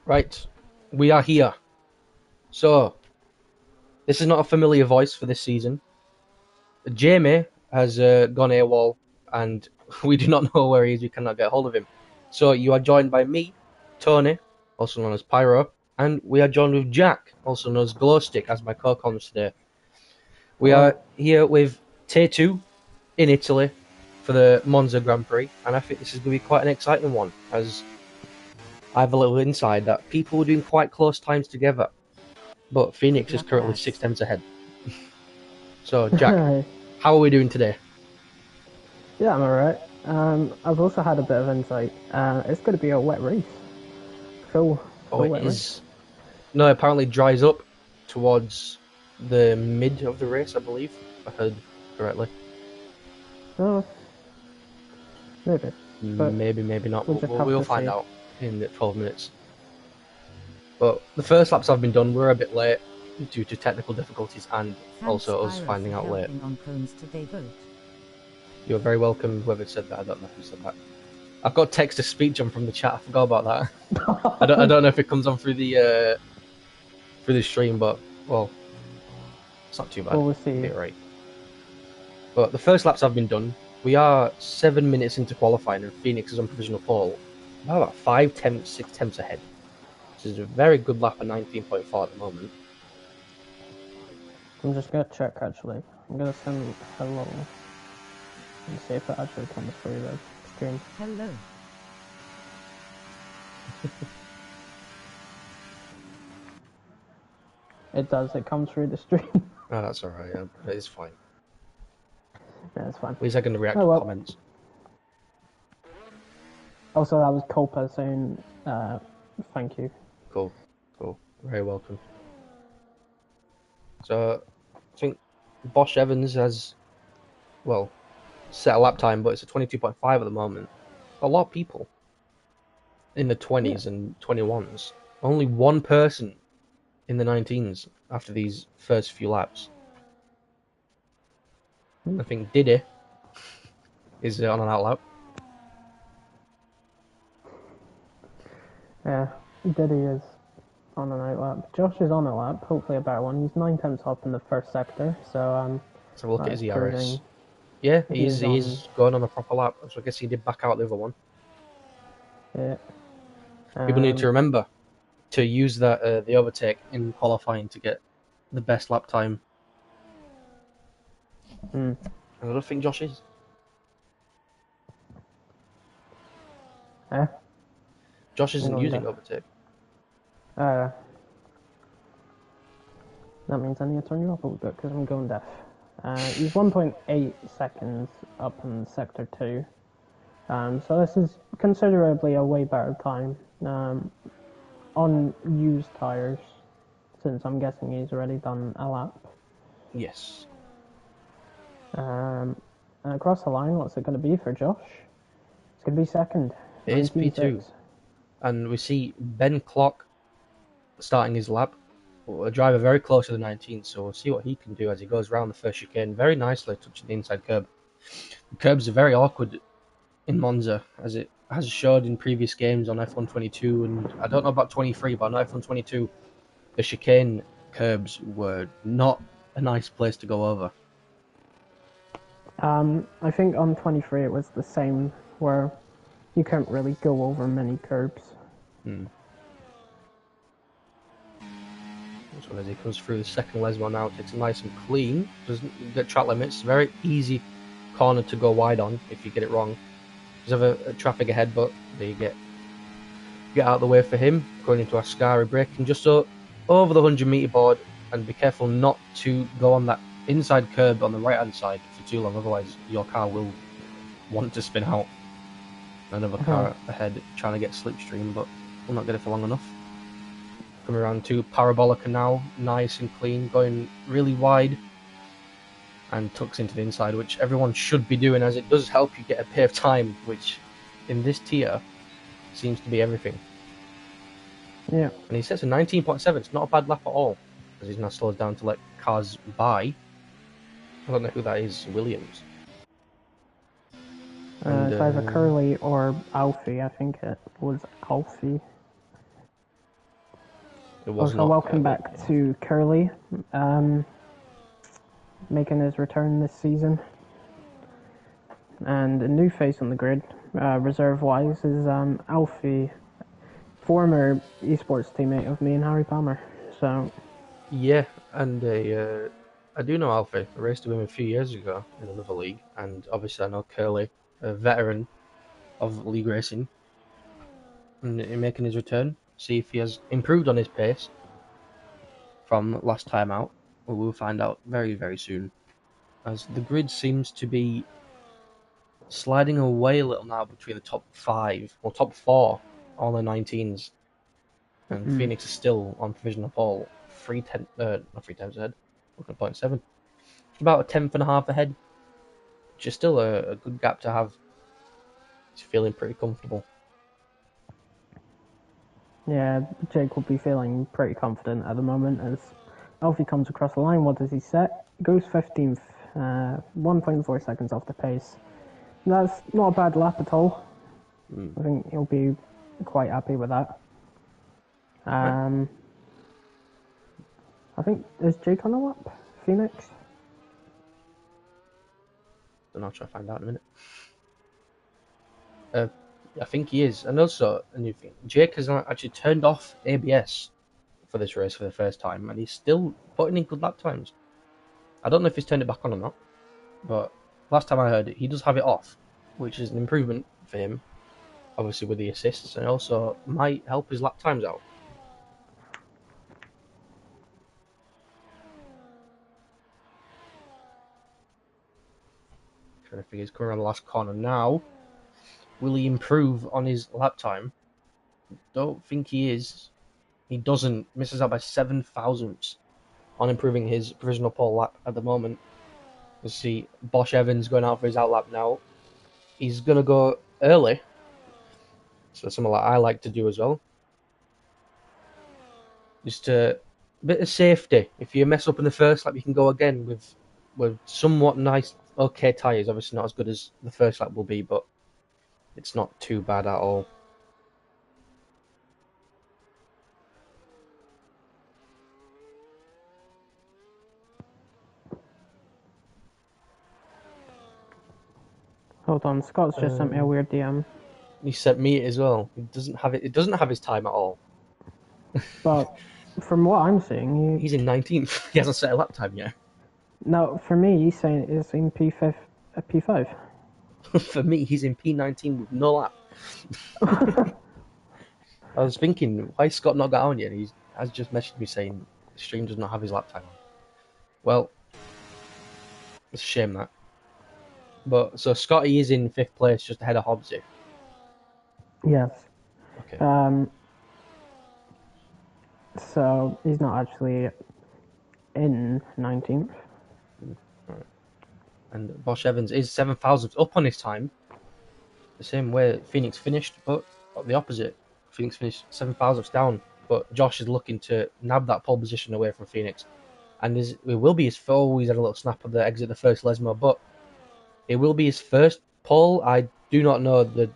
Right, we are here. So, this is not a familiar voice for this season. Jamie has gone AWOL, and we do not know where he is. We cannot get hold of him. So, you are joined by me, Tony, also known as Pyro, and we are joined with Jack, also known as Glowstick, as my co-columnist today. We Hello. are here with T2 in Italy for the Monza Grand Prix, and I think this is going to be quite an exciting one, as I have a little inside that people were doing quite close times together. But Phoenix Good is luck, currently lads. 6 tenths ahead. So, Jack, how are we doing today? Yeah, I'm alright. I've also had a bit of insight. It's going to be a wet race. Full, Oh, full it wet race. is. No, it apparently dries up towards the mid of the race, I believe. If I heard correctly. Oh, maybe. But Maybe, maybe not. we'll We'll, just we'll, have we'll to find see. out in the 12 minutes. But the first laps have been done. We're a bit late due to technical difficulties and Thanks, also us Pyro, finding for out late. helping on Cones today vote. You're very welcome, whoever said that. I don't know who said that. I've got text to speech on from the chat. I forgot about that. I don't know if it comes on through the stream, but well, it's not too bad. Well, we'll It'll be see. alright. But the first laps have been done. We are 7 minutes into qualifying, and Phoenix is on provisional pole. About 5 tenths, 6 tenths ahead. Which is a very good lap of 19.4 at the moment. I'm just going to check actually. I'm going to send hello and see if it actually comes through the stream. Hello. It does, it comes through the stream. Oh, that's alright. It's fine. Yeah, it's fine. At least I can react Oh to well. comments. Also, that was Copa saying thank you. Cool. Very welcome. So, I think Bosch Evans has, well, set a lap time, but it's a 22.5 at the moment. A lot of people in the 20s and 21s. Only one person in the 19s after these first few laps. I think Diddy is on an out lap. Yeah, Diddy is on an out lap. Josh is on a lap, hopefully a better one. He's 9 tenths up in the first sector, so Let's have a look at his ERS. proving Yeah, He's he's going on a proper lap. So I guess he did back out the other one. yeah. People need to remember to use that the overtake in qualifying to get the best lap time. And I don't think Josh is. Josh isn't using overtake. That means I need to turn you up a little bit because I'm going deaf. He's 1.8 seconds up in sector 2. So this is considerably a way better time on used tyres, since I'm guessing he's already done a lap. Yes. And across the line, what's it going to be for Josh? It's going to be second. It is P2. And we see Ben Clock starting his lap. A driver very close to the 19, so we'll see what he can do as he goes around the first chicane very nicely, touching the inside curb. The curbs are very awkward in Monza, as it has showed in previous games on F122, and I don't know about 23, but on F122, the chicane curbs were not a nice place to go over. I think on 23 it was the same, where you can't really go over many curbs. So as he comes through the second Lesmo now, takes it nice and clean, doesn't get track limits, very easy corner to go wide on if you get it wrong. There's a traffic ahead, but there you get out of the way for him, going into Ascari, braking just over the 100-meter board, and be careful not to go on that inside curb on the right hand side for too long, otherwise your car will want to spin out. Another car ahead trying to get slipstream, but will not get it for long enough. Coming around to Parabolica now, nice and clean, going really wide, and tucks into the inside, which everyone should be doing, as it does help you get a bit of time, which in this tier seems to be everything. Yeah. And he sets a 19.7. It's not a bad lap at all, as he's now slows down to let cars by. I don't know who that is. Williams. It's either Curly or Alfie. I think it was Alfie. It was Also, not welcome Curly. back to Curly, making his return this season. And a new face on the grid, reserve-wise, is Alfie, former esports teammate of me and Harry Palmer. So, Yeah, and I do know Alfie. I raced with him a few years ago in another league, and obviously I know Curly, a veteran of league racing, and making his return. See if he has improved on his pace from last time out. We will find out very, very soon, as the grid seems to be sliding away a little now between the top five, or top four, all the 19s, and Phoenix is still on provisional pole, not 3 times ahead, 1.7, about a tenth and a half ahead, which is still a good gap to have. He's feeling pretty comfortable. yeah, Jake will be feeling pretty confident at the moment as Alfie comes across the line. What does he set? Goes 15th, 1.4 seconds off the pace. That's not a bad lap at all. I think he'll be quite happy with that. I think, is Jake on a lap? Phoenix? Don't know, I'll try to find out in a minute. I think he is. And also, a new thing, Jake has actually turned off ABS for this race for the first time, and he's still putting in good lap times. I don't know if he's turned it back on or not, but last time I heard it, he does have it off, which is an improvement for him, obviously with the assists, and also might help his lap times out. Trying to figure he's coming around the last corner now. Will he improve on his lap time? Don't think he is. He doesn't. Misses out by 7 thousandths on improving his provisional pole lap at the moment. You see Bosch Evans going out for his outlap now. He's going to go early. So something like I like to do as well. Just a bit of safety. If you mess up in the first lap, you can go again with somewhat nice, okay tyres. Obviously not as good as the first lap will be, but it's not too bad at all. Hold on, Scott's just sent me a weird DM. He sent me it as well. He doesn't have it. It doesn't have his time at all. But from what I'm seeing, He's in 19th. He hasn't set a lap time yet. no, for me, he's saying it's in P5. P5. For me, he's in P19 with no lap. I was thinking, why Scott not got on yet? He has just messaged me saying the stream does not have his lap time on. Well, it's a shame that. But so Scotty is in 5th place, just ahead of Hobbsy. Yes. Okay. So he's not actually in 19th. Right. And Bosch Evans is 7,000 up on his time. The same way Phoenix finished, but the opposite. Phoenix finished 7,000 down. But Josh is looking to nab that pole position away from Phoenix. And it will be his foe. He's had a little snap of the exit, the first Lesmo, but it will be his first pole. I do not know the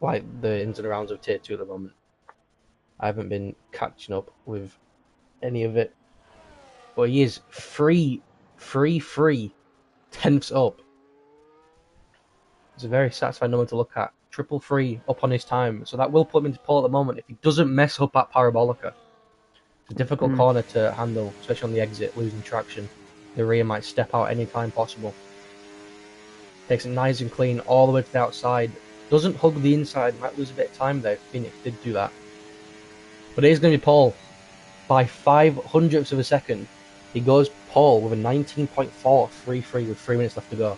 ins and arounds of Tier 2 at the moment. I haven't been catching up with any of it. But he is three tenths up. It's a very satisfying number to look at. 333 up on his time. So that will put him into pole at the moment if he doesn't mess up at Parabolica. It's a difficult corner to handle, especially on the exit, losing traction. The rear might step out any time possible. Takes it nice and clean all the way to the outside. Doesn't hug the inside, might lose a bit of time there. Phoenix did do that. But it is going to be pole. By 500ths of a second, he goes pole with a 19.433 with 3 minutes left to go.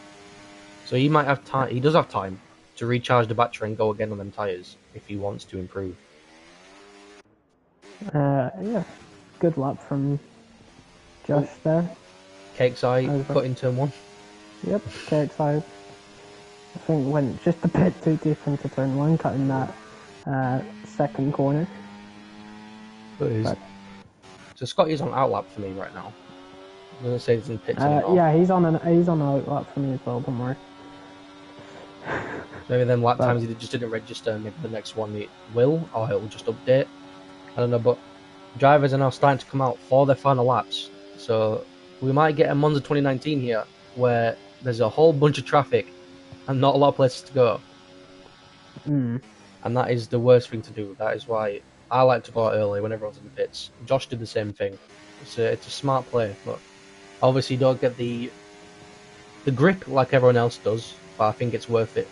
So he might have time. He does have time to recharge the battery and go again on them tyres if he wants to improve. Yeah, good luck from Josh there. Cake's Eye cut in turn 1. Yep, Cake's Eye. I think went just a bit too deep into turn 1, cutting that second corner. But so Scott is on outlap for me right now. I'm gonna say he's in pits anymore. Yeah, he's on outlap for me as well. Don't worry. Maybe then lap times he just didn't register. Maybe the next one it will, or it will just update. I don't know, but drivers are now starting to come out for their final laps. So we might get a Monza 2019 here, where there's a whole bunch of traffic and not a lot of places to go. Mm. And that is the worst thing to do. That is why I like to go out early when everyone's in the pits. Josh did the same thing. It's a smart play, but obviously you don't get the grip like everyone else does, but I think it's worth it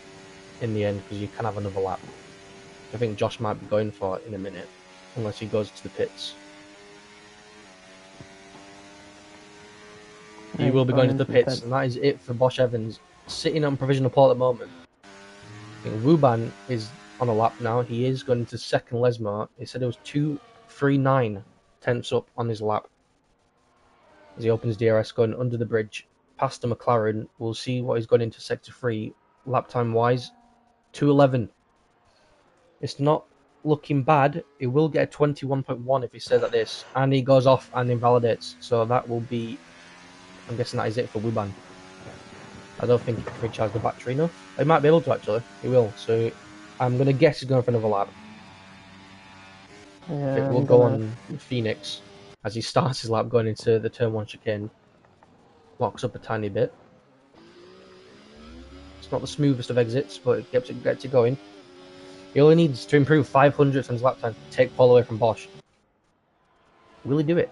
in the end because you can have another lap. I think Josh might be going for it in a minute, unless he goes to the pits. He will be going to the pits, and that is it for Bosch Evans, sitting on provisional pole at the moment. I think Wuban is on a lap now. He is going into second Lesmo. He said it was 2:39 tenths up on his lap as he opens DRS going under the bridge past the McLaren. We'll see what he's going into sector 3 lap time wise. 2:11. It's not looking bad. He will get a 21.1 if he stays at this, and he goes off and invalidates. So that will be, I'm guessing that is it for Wuban. I don't think he can recharge the battery enough. He might be able to actually. He will. So I'm going to guess he's going for another lap. Yeah, It will go on Phoenix as he starts his lap going into the turn 1 chicane. Locks up a tiny bit. It's not the smoothest of exits, but it gets it going. He only needs to improve 500 on his lap time to take pole away from Bosch. Will he do it?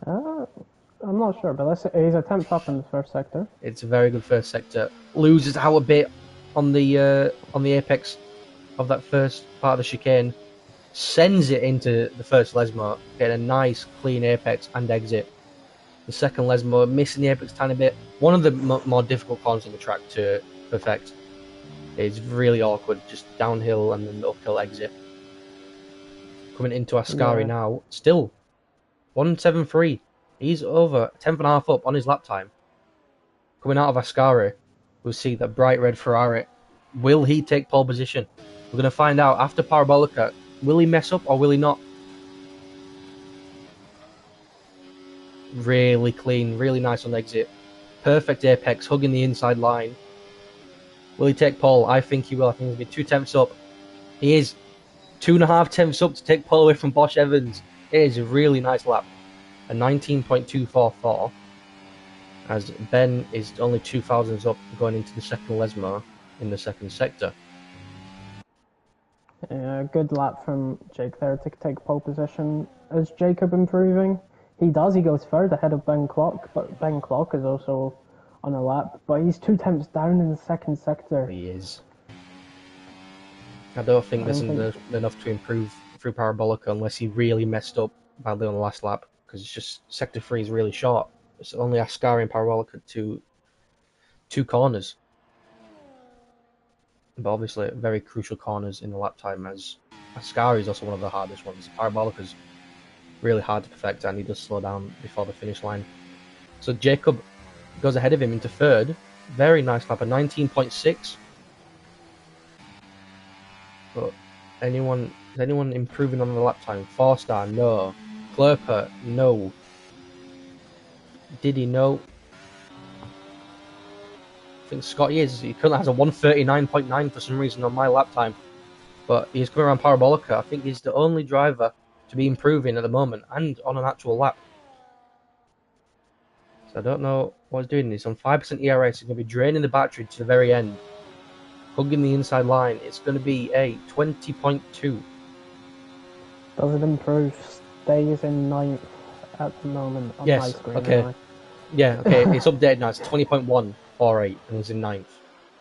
I'm not sure, but he's a 10th up in the first sector. It's a very good first sector. Loses out a bit on the apex of that first part of the chicane. Sends it into the first Lesmo, getting a nice clean apex and exit. The second Lesmo missing the apex a tiny bit. One of the more difficult corners on the track to perfect. It's really awkward, just downhill and then the uphill exit. Coming into Ascari now, still 173. He's over 10th and a half up on his lap time. Coming out of Ascari, we'll see that bright red Ferrari. Will he take pole position? We're going to find out after Parabolica. Will he mess up or will he not? Really clean, really nice on exit. Perfect apex, hugging the inside line. Will he take pole? I think he will. I think he'll be 2 tenths up. He is 2.5 tenths up to take pole away from Bosch Evans. It is a really nice lap. A 19.244. As Ben is only 2 thousandths up going into the second Lesmo in the second sector. Yeah, good lap from Jake there to take pole position. Is Jacob improving? He does. He goes third ahead of Ben Clock, but Ben Clock is also on a lap. But he's 2 tenths down in the second sector. He is. I don't think there's enough to improve through Parabolica unless he really messed up badly on the last lap, because it's just sector 3 is really short. It's only Ascari and Parabolica two corners. But obviously very crucial corners in the lap time, as Ascari is also one of the hardest ones. Parabolica's really hard to perfect and he does slow down before the finish line. So Jacob goes ahead of him into third. Very nice lap, a 19.6. But is anyone improving on the lap time? 4-star, no. Klerper, no. Diddy, no. I think Scotty is. He currently has a 139.9 for some reason on my lap time. But he's coming around Parabolica. I think he's the only driver to be improving at the moment and on an actual lap. So I don't know what he's doing. He's on 5% ERA, so he's going to be draining the battery to the very end. Hugging the inside line. It's going to be a 20.2. Does it improve? Stays in 9th at the moment on my screen. Okay. Anyway. Yeah, okay. It's updated now. It's 20.148 and he's in 9th.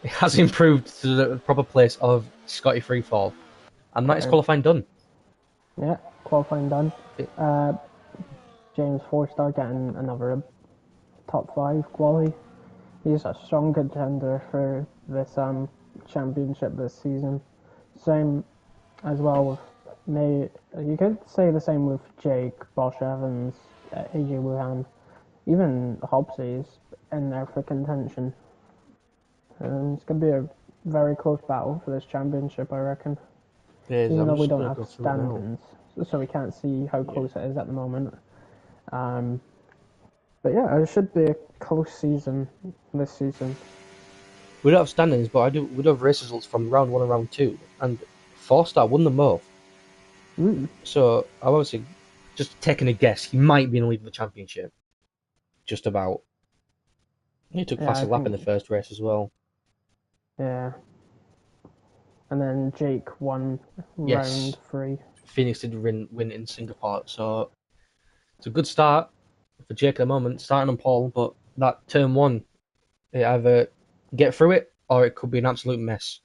It has improved to the proper place of Scotty Freefall. And that is qualifying done. Yeah, qualifying done. James 4-star getting another top 5 quality. He's a strong contender for this championship this season. Same as well with you could say the same with Jake, Bosch Evans, AJ Wuhan, even Hobbsy's in there for contention. It's going to be a very close battle for this championship, I reckon. Even though we don't have standings, so we can't see how close it is at the moment. But yeah, it should be a close season this season. We don't have standings, but we do have race results from round 1 and round 2, and 4-star won them both. Ooh. So I'm obviously just taking a guess. He might be in the lead of the championship. Just about. He took Yeah, I fastest lap in think. the first race as well. Yeah. And then Jake won Yes, round 3. Phoenix did win in Singapore, so it's a good start for Jake at the moment, starting on pole. But that turn one, it either get through it or it could be an absolute mess.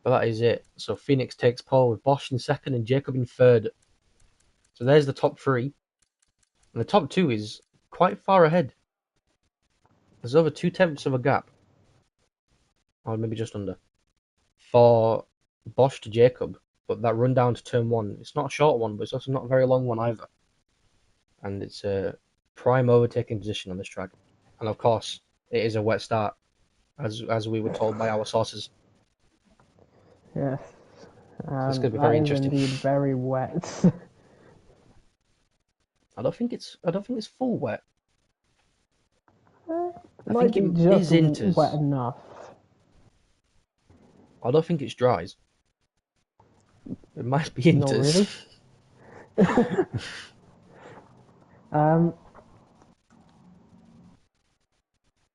But that is it. So Phoenix takes pole with Bosch in second and Jacob in third. So there's the top three, and the top two is quite far ahead. There's over 2/10 of a gap, or maybe just under, for Bosch to Jacob. But that run down to turn one, it's not a short one, but it's also not a very long one either. And it's a prime overtaking position on this track. And of course, it is a wet start, as we were told by our sources. Yes. So it's going to be That very is interesting. indeed very wet. I don't think it's full wet. I Might think be it just is wet inters. enough. I don't think it's dries. It might be Not inters. really. Um,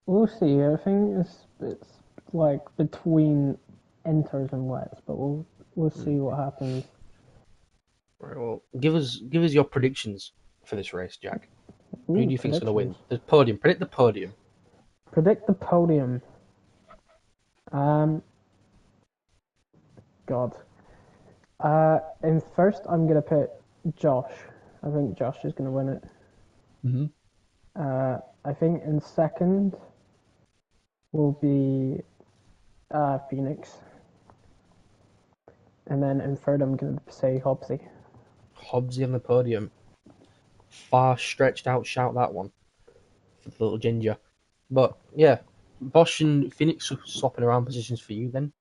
we'll see. I think it's like between enters and wets, but we'll see what happens. Right, well, give us your predictions for this race, Jack. Who do Ooh, you think's going to predictions. win? The podium. Predict the podium. Predict the podium. Um, God. In first, I'm gonna put Josh. I think Josh is gonna win it. Mm-hmm. I think in second will be Phoenix, and then in third, I'm gonna say Hobbsy. Hobbsy on the podium. Far stretched out shout that one for the little ginger. But yeah, Bosch and Phoenix swapping around positions for you then.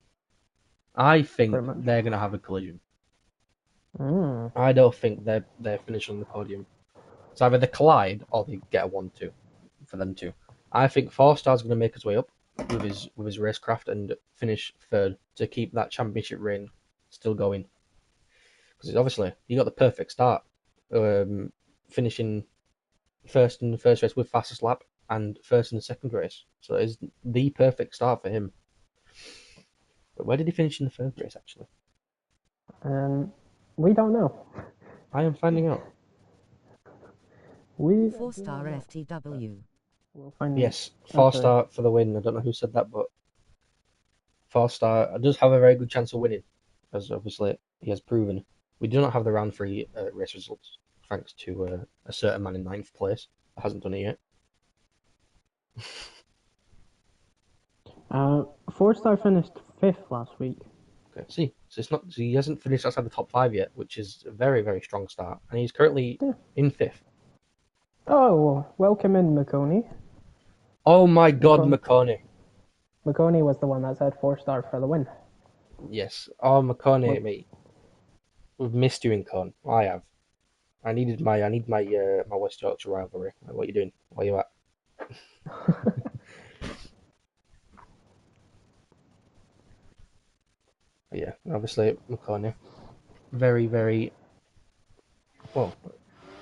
I think Pretty much. they're going to have a collision. Mm. I don't think they're finishing on the podium. It's either they collide or they get a 1-2 for them two. I think Four Star's going to make his way up with his racecraft and finish third to keep that championship reign still going. Because obviously he got the perfect start, finishing first in the first race with fastest lap and first in the second race. So it is the perfect start for him. But where did he finish in the third race actually? We don't know. I am finding out. We Four do not star know. FTW. We'll find Yes, Four answer. Star for the win. I don't know who said that, but Four Star does have a very good chance of winning, as obviously he has proven. We do not have the round three race results, thanks to a certain man in ninth place that hasn't done it yet. 4 Star finished fifth last week. Okay, see, so it's not. So he hasn't finished outside the top five yet, which is a very, very strong start, and he's currently Yeah. in fifth. Oh, welcome in, McConey. Oh my God, McConey. McConaughey! McConey was the one that said 4 Star for the win. Yes, oh McConaughey, Well, mate. We've missed you in Con. I have. I need my West Yorkshire rivalry. What are you doing? Where you at? But yeah, obviously McConaughey, very, very well,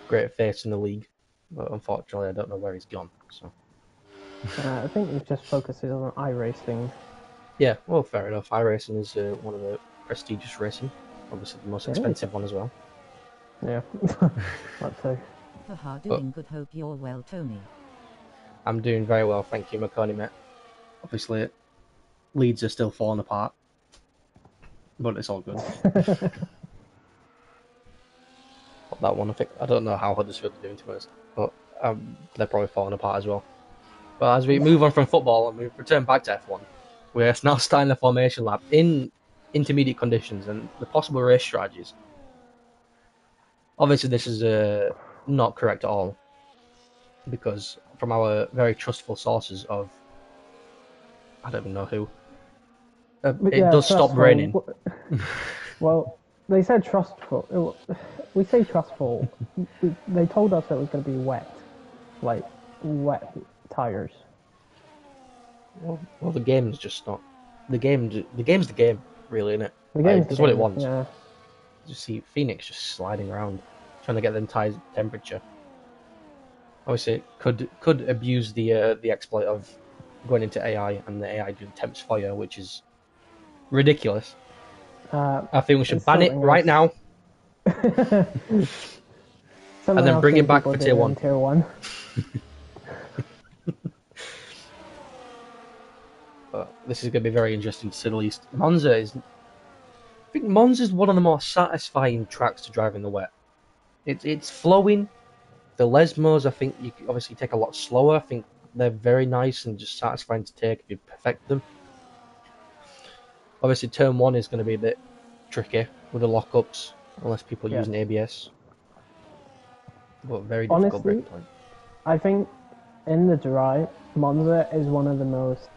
great face in the league, but unfortunately I don't know where he's gone. So I think he just focuses on iRacing. yeah, well, fair enough. iRacing is one of the prestigious racing, obviously the most It is. expensive one as well. Yeah, that's so. Haha, But doing good. Hope you're well, Tony. I'm doing very well, thank you, McConaughey, mate. Obviously, Leeds are still falling apart, but it's all good. That one, I don't know how Huddersfield are doing to us, but they're probably falling apart as well. But as we move on from football and we return back to F1, we're now starting the formation lap in intermediate conditions and the possible race strategies. Obviously, this is not correct at all because from our very trustful sources of I don't even know who, But it yeah, does stop raining. trustful. Well, they said trustful. We say trustful. They told us it was going to be wet, like wet tires. Well, the game's just not the game. The game's the game, really, isn't it? The Like, game's it the does what it game. wants. Yeah. Does You see Phoenix just sliding around, trying to get them tyres temperature. Obviously, it could abuse the exploit of going into AI and the AI doing temps for you, which is ridiculous. I think we should It's ban it something right now something and then I've bring seen it back people for do tier in one. tier 1. But this is going to be very interesting to say the least. I think Monza is one of the more satisfying tracks to drive in the wet. It's flowing. The Lesmos, I think you can obviously take a lot slower. I think they're very nice and just satisfying to take if you perfect them. Obviously, turn one is going to be a bit tricky with the lockups, unless people are Yes. using ABS. But very difficult Honestly, braking time. I think in the dry, Monza is one of the most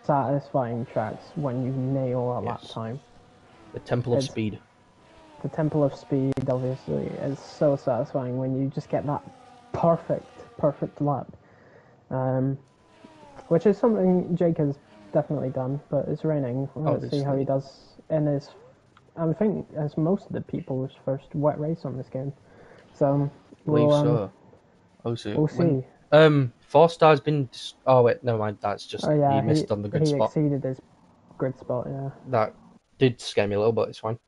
satisfying tracks when you nail a lap Yes. time. The Temple of It's Speed. the Temple of Speed, obviously, is so satisfying when you just get that perfect lap. Which is something Jake has definitely done, but it's raining. Let's see how he does in his. I think as most of the people's first wet race on this game, so Believe so. we'll see. 4-star's been. Oh wait, never mind. That's just Oh yeah, he missed on the grid he spot. exceeded his grid spot. Yeah. That did scare me a little, but it's fine.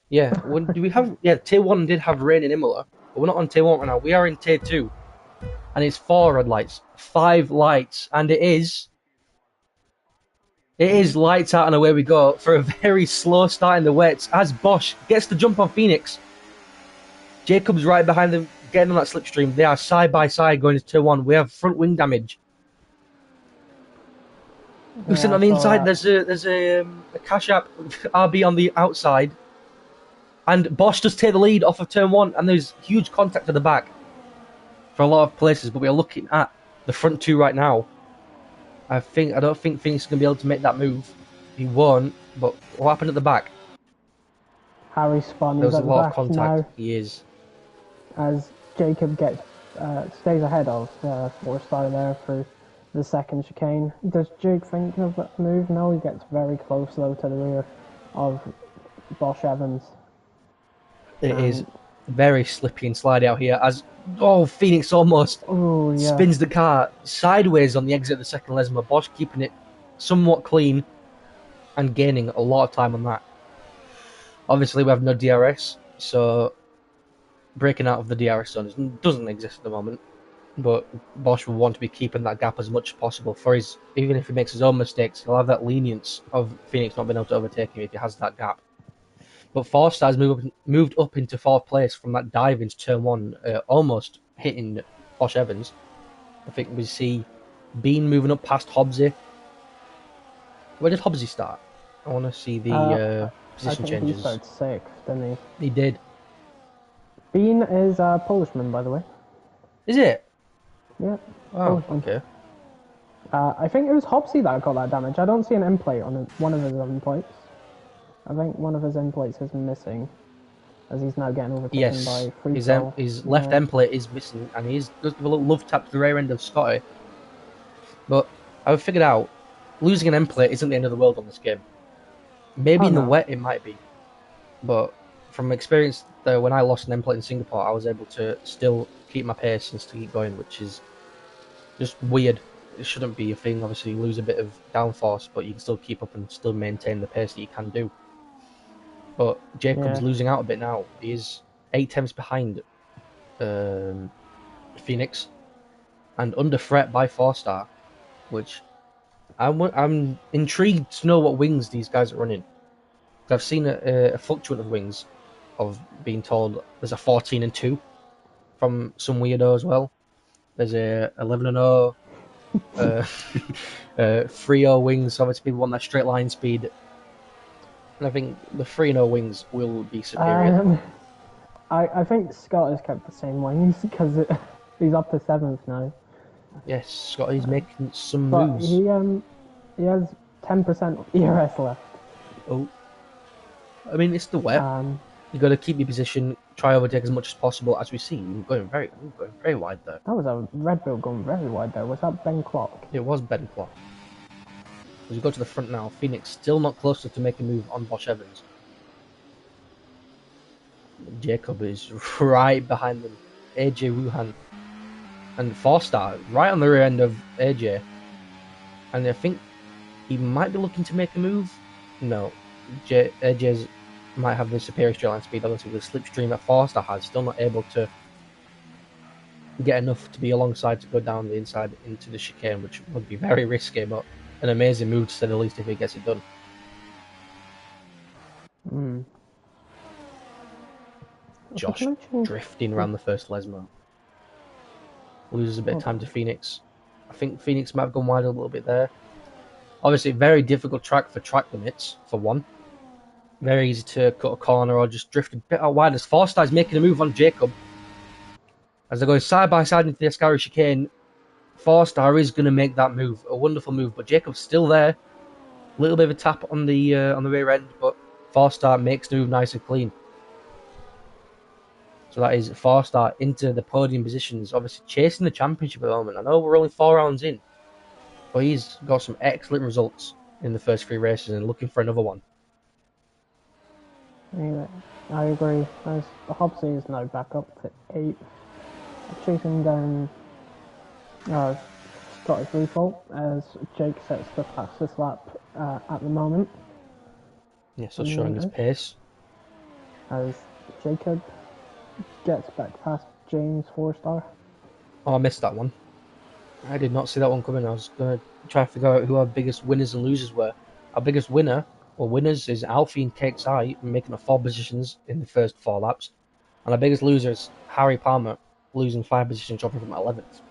Yeah, do we have? Yeah, tier one did have rain in Imola, but we're not on tier one right now. We are in tier two, and it's 4 red lights, 5 lights, and it is lights out and away we go for a very slow start in the wets as Bosch gets the jump on Phoenix. Jacob's right behind them, getting on that slipstream. They are side by side going to turn one. We have front wing damage. Who's sitting on the inside? There's a Cash App RB on the outside. And Bosch does take the lead off of turn one, and there's huge contact at the back for a lot of places, but we are looking at the front two right now. I don't think Phoenix is going to be able to make that move. He won't, but what happened at the back? Harry spun. There He's was a at the lot of back contact. now He is. as Jacob stays ahead of 4-star there for the second chicane. Does Jake think of that move? No, he gets very close though to the rear of Bosch Evans. It is very slippy and slidey out here as Phoenix almost spins the car sideways on the exit of the second Lesmo. Bosch keeping it somewhat clean and gaining a lot of time on that. Obviously, we have no DRS, so breaking out of the DRS zone doesn't exist at the moment. But Bosch will want to be keeping that gap as much as possible for his. Even if he makes his own mistakes, he'll have that lenience of Phoenix not being able to overtake him if he has that gap. But 4-star's moved up into 4th place from that dive into turn one, almost hitting Bosch Evans. I think we see Bean moving up past Hobbsy. Where did Hobbsy start? I want to see the position changes. I think he started 6th, didn't he? He did. Bean is a Polishman, by the way. Is it? Yeah. Oh, Polishman. okay. I think it was Hobbsy that got that damage. I don't see an end plate on one of his end plates. I think one of his end plates is missing, as he's now getting overtaken by Freestyle. His left end plate is missing, and he does give a little love tap to the rear end of Scotty. But I've figured out, losing an end plate isn't the end of the world on this game. Maybe in the wet it might be, but from experience, when I lost an end plate in Singapore, I was able to still keep my pace and still keep going, which is just weird. It shouldn't be a thing. Obviously, you lose a bit of downforce, but you can still keep up and still maintain the pace that you can do. But Jacob's losing out a bit now. He is 8 tenths behind Phoenix and under threat by 4-star, which I'm intrigued to know what wings these guys are running. I've seen a fluctuant of wings, of being told there's a 14 and 2 from some weirdo as well. There's a 11 and 0, 3-0 wings. Obviously, people want that straight line speed. And I think the 3-0 wings will be superior. I think Scott has kept the same wings because he's up to 7th now. Yes, Scotty's making some but moves. He has 10% ERS left. Oh, I mean it's the wet. You got to keep your position, try overtake as much as possible. As we see, we're going very wide there. That was a Red Bull going very wide there. Was that Ben Clock? It was Ben Clock. As we go to the front now, Phoenix still not closer to make a move on Bosch Evans. Jacob is right behind them. AJ Wuhan and Forster right on the rear end of AJ. And I think he might be looking to make a move. No, AJ's might have the superior straight line speed. Obviously, with the slipstream that Forster has, still not able to get enough to be alongside to go down the inside into the chicane, which would be very risky, but an amazing move to say the least if he gets it done. Josh drifting around the first Lesmo. Loses a bit of time to Phoenix. I think Phoenix might have gone wide a little bit there. Obviously, very difficult track for track limits, for one. Very easy to cut a corner or just drift a bit out wide as Forster is making a move on Jacob. As they're going side by side into the Ascari chicane, Forster is going to make that move. A wonderful move, but Jacob's still there. A little bit of a tap on the rear end, but Forster makes the move nice and clean. So that is Forster into the podium positions, obviously chasing the championship at the moment. I know we're only 4 rounds in, but he's got some excellent results in the first 3 races and looking for another one. Yeah, I agree. As Hobbsy is now back up to 8th, chasing down Scottish Refault as Jake sets the fastest lap at the moment. Yeah, so showing his pace. As Jacob gets back past James Forster. Oh, I missed that one. I did not see that one coming. I was going to try to figure out who our biggest winners and losers were. Our biggest winner, or winners, is Alfie and KXI, making the 4 positions in the first 4 laps. And our biggest loser is Harry Palmer, losing 5 positions, dropping from 11th.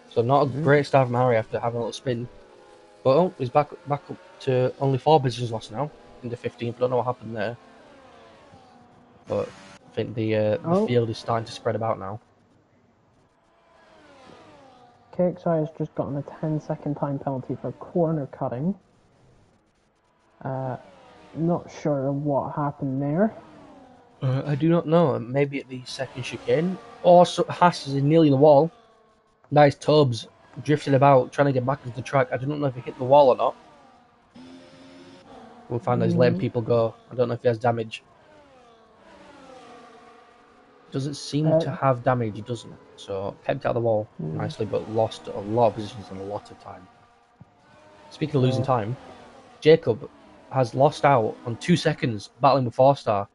So not a great start from Harry after having a little spin. But he's back up to only 4 positions lost now, into 15th. Don't know what happened there. But I think the field is starting to spread about now. KXI has just gotten a 10-second time penalty for corner cutting. Not sure what happened there. I do not know. Maybe at the second chicane. Also, Haas is nearly the wall. Nice Tubbs drifted about, trying to get back into the track. I do not know if he hit the wall or not. We'll find out he's letting people go. I don't know if he has damage. Doesn't seem to have damage, he doesn't. So, kept out of the wall nicely, but lost a lot of positions and a lot of time. Speaking of losing time, Jacob has lost out on 2 seconds battling with 4-star.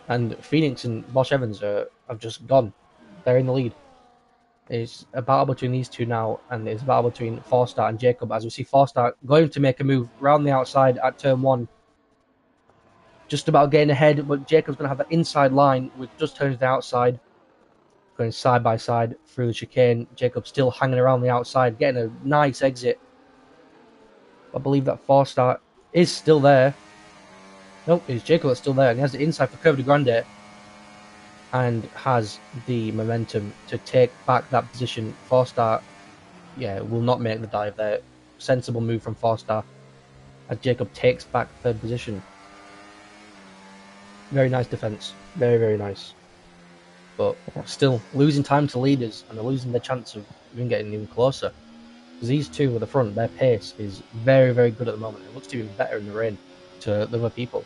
And Phoenix and Bosch Evans have just gone. They're in the lead. It's a battle between these two now, and it's a battle between 4-star and Jacob, as we see 4-star going to make a move round the outside at turn 1. Just about getting ahead, but Jacob's going to have that inside line, which just turns to the outside. Going side by side through the chicane. Jacob still hanging around the outside, getting a nice exit. I believe that 4-star is still there. Nope, it's Jacob that's still there, and he has the inside for Curve de Grande. And has the momentum to take back that position. 4-star, will not make the dive there. Sensible move from 4-star as Jacob takes back 3rd position. Very nice defense. Very, very nice. But still, losing time to leaders, and they're losing their chance of even getting even closer. Because these two at the front, their pace is very, very good at the moment. It looks to be better in the rain to the other people.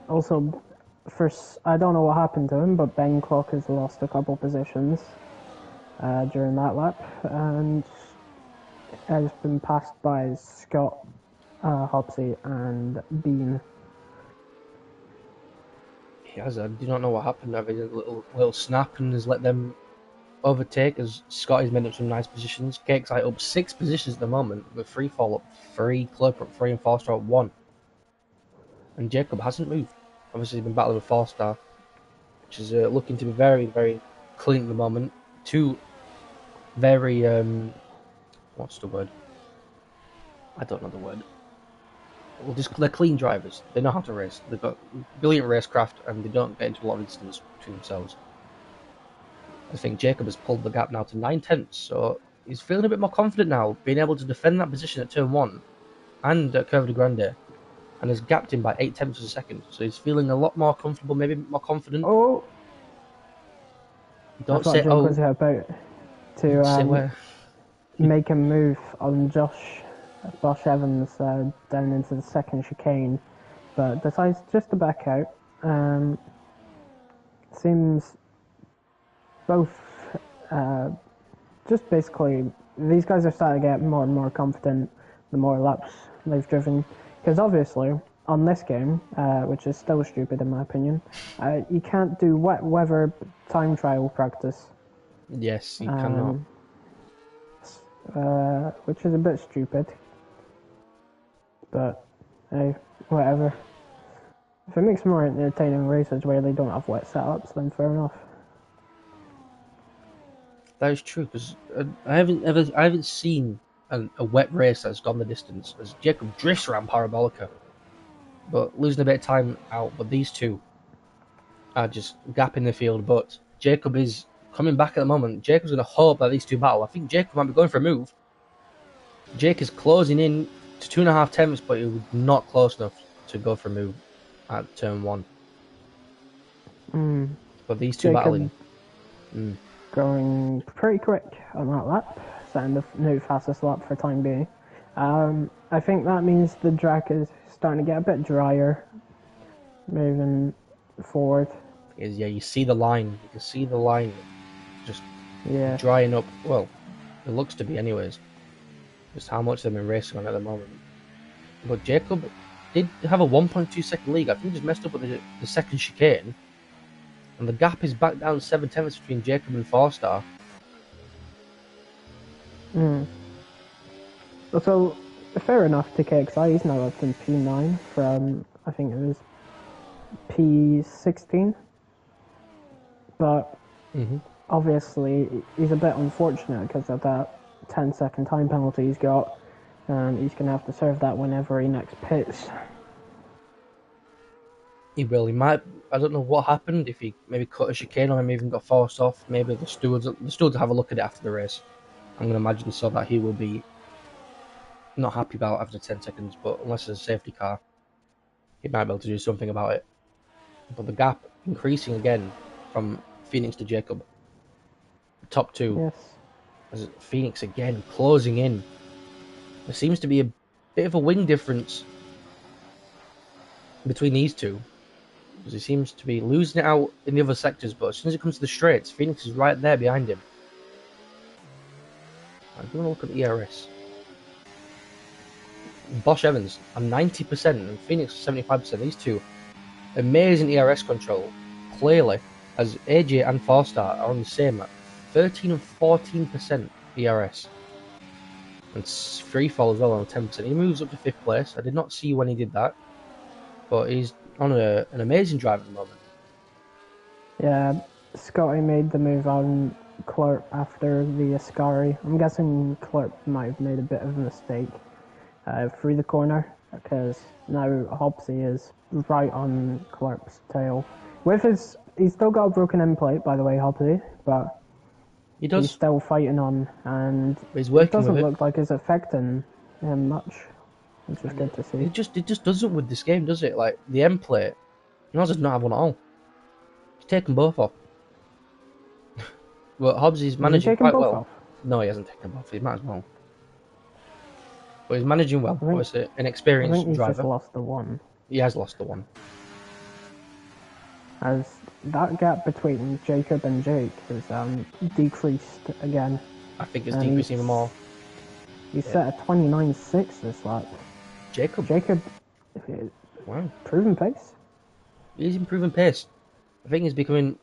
Also, I don't know what happened to him, but Ben Clock has lost a couple positions during that lap, and has been passed by Scott, Hopsy, and Bean. He has. I do not know what happened. I've had a little snap and has let them overtake as Scott has made up some nice positions. KXI up 6 positions at the moment, with free fall up 3, Clerp up 3, and 4-star up 1. And Jacob hasn't moved. Obviously, he's been battling with 4-star, which is looking to be very, very clean at the moment. 2 very, what's the word? I don't know the word. Well, they're clean drivers. They know how to race. They've got brilliant racecraft, and they don't get into a lot of distance between themselves. I think Jacob has pulled the gap now to 9/10, so he's feeling a bit more confident now, being able to defend that position at turn 1 and at Curve de Grande, and has gapped him by 8/10 of a second. So he's feeling a lot more comfortable, maybe more confident. Oh, don't say Jake was about to make a move on Josh Evans down into the second chicane, but decides just to back out. Seems both just basically these guys are starting to get more and more confident the more laps they've driven, because obviously on this game, which is still stupid in my opinion, you can't do wet weather time trial practice. Yes, you cannot. Which is a bit stupid, but hey, whatever. If it makes more entertaining races where they don't have wet setups, then fair enough. That is true, because I haven't seen a wet race that's gone the distance as Jacob drifts around Parabolica, but losing a bit of time out. But these two are just gapping the field. But Jacob is coming back at the moment. Jacob's going to hope that these two battle. I think Jacob might be going for a move. Jake is closing in to 2.5 tenths, but he was not close enough to go for a move at turn 1. But these two Jacob battling. Going pretty quick on that lap, setting the new fastest lap for time being. I think that means the track is starting to get a bit drier, moving forward. Yeah, you see the line. You can see the line just Yeah. drying up. Well, it looks to be anyways. Just how much they've been racing on at the moment. But Jacob did have a 1.2 second lead. I think he just messed up with the second chicane. And the gap is back down 7 tenths between Jacob and 4-star. So, fair enough to KXI, he's now up in P9 from, I think it was P16. But obviously, he's a bit unfortunate because of that 10-second time penalty he's got. He's going to have to serve that whenever he next pits. He will. He might. I don't know what happened. If he maybe cut a chicane or maybe even got forced off. Maybe the stewards have a look at it after the race. I'm going to imagine so that he will be not happy about after 10 seconds. But unless there's a safety car, he might be able to do something about it. But the gap increasing again from Phoenix to Jacob. Top 2. Yes. As Phoenix again closing in. There seems to be a bit of a wing difference between these two. Because he seems to be losing it out in the other sectors, but as soon as it comes to the straights, Phoenix is right there behind him. I'm going to look at the ERS. Bosch Evans are 90% and Phoenix 75%. These two, amazing ERS control. Clearly, as AJ and 4-star are on the same at 13 and 14% ERS. And free fall as well on 10%. He moves up to 5th place. I did not see when he did that. But he's on an amazing drive at the moment. Yeah, Scotty made the move on Clerp after the Ascari. I'm guessing Clerp might have made a bit of a mistake through the corner, because now Hobbsy is right on Clerp's tail. He's still got a broken end plate, by the way, Hobbsy, but he's still fighting on, and it doesn't look like it's affecting him much, which is good to see. It just doesn't with this game, does it? Like, the end plate, he does not have one at all. He's taken both off. Well, Hobbsy's managing quite well. Off? No, he hasn't taken them off. He might as well. But he's managing well. Obviously, an experienced driver. I think he's just lost the one. He has lost the one. As that gap between Jacob and Jake has decreased again. I think it's decreasing even more. He's set a 29.6 this lap. Jacob, wow, proven pace. He's improving pace. I think he's becoming,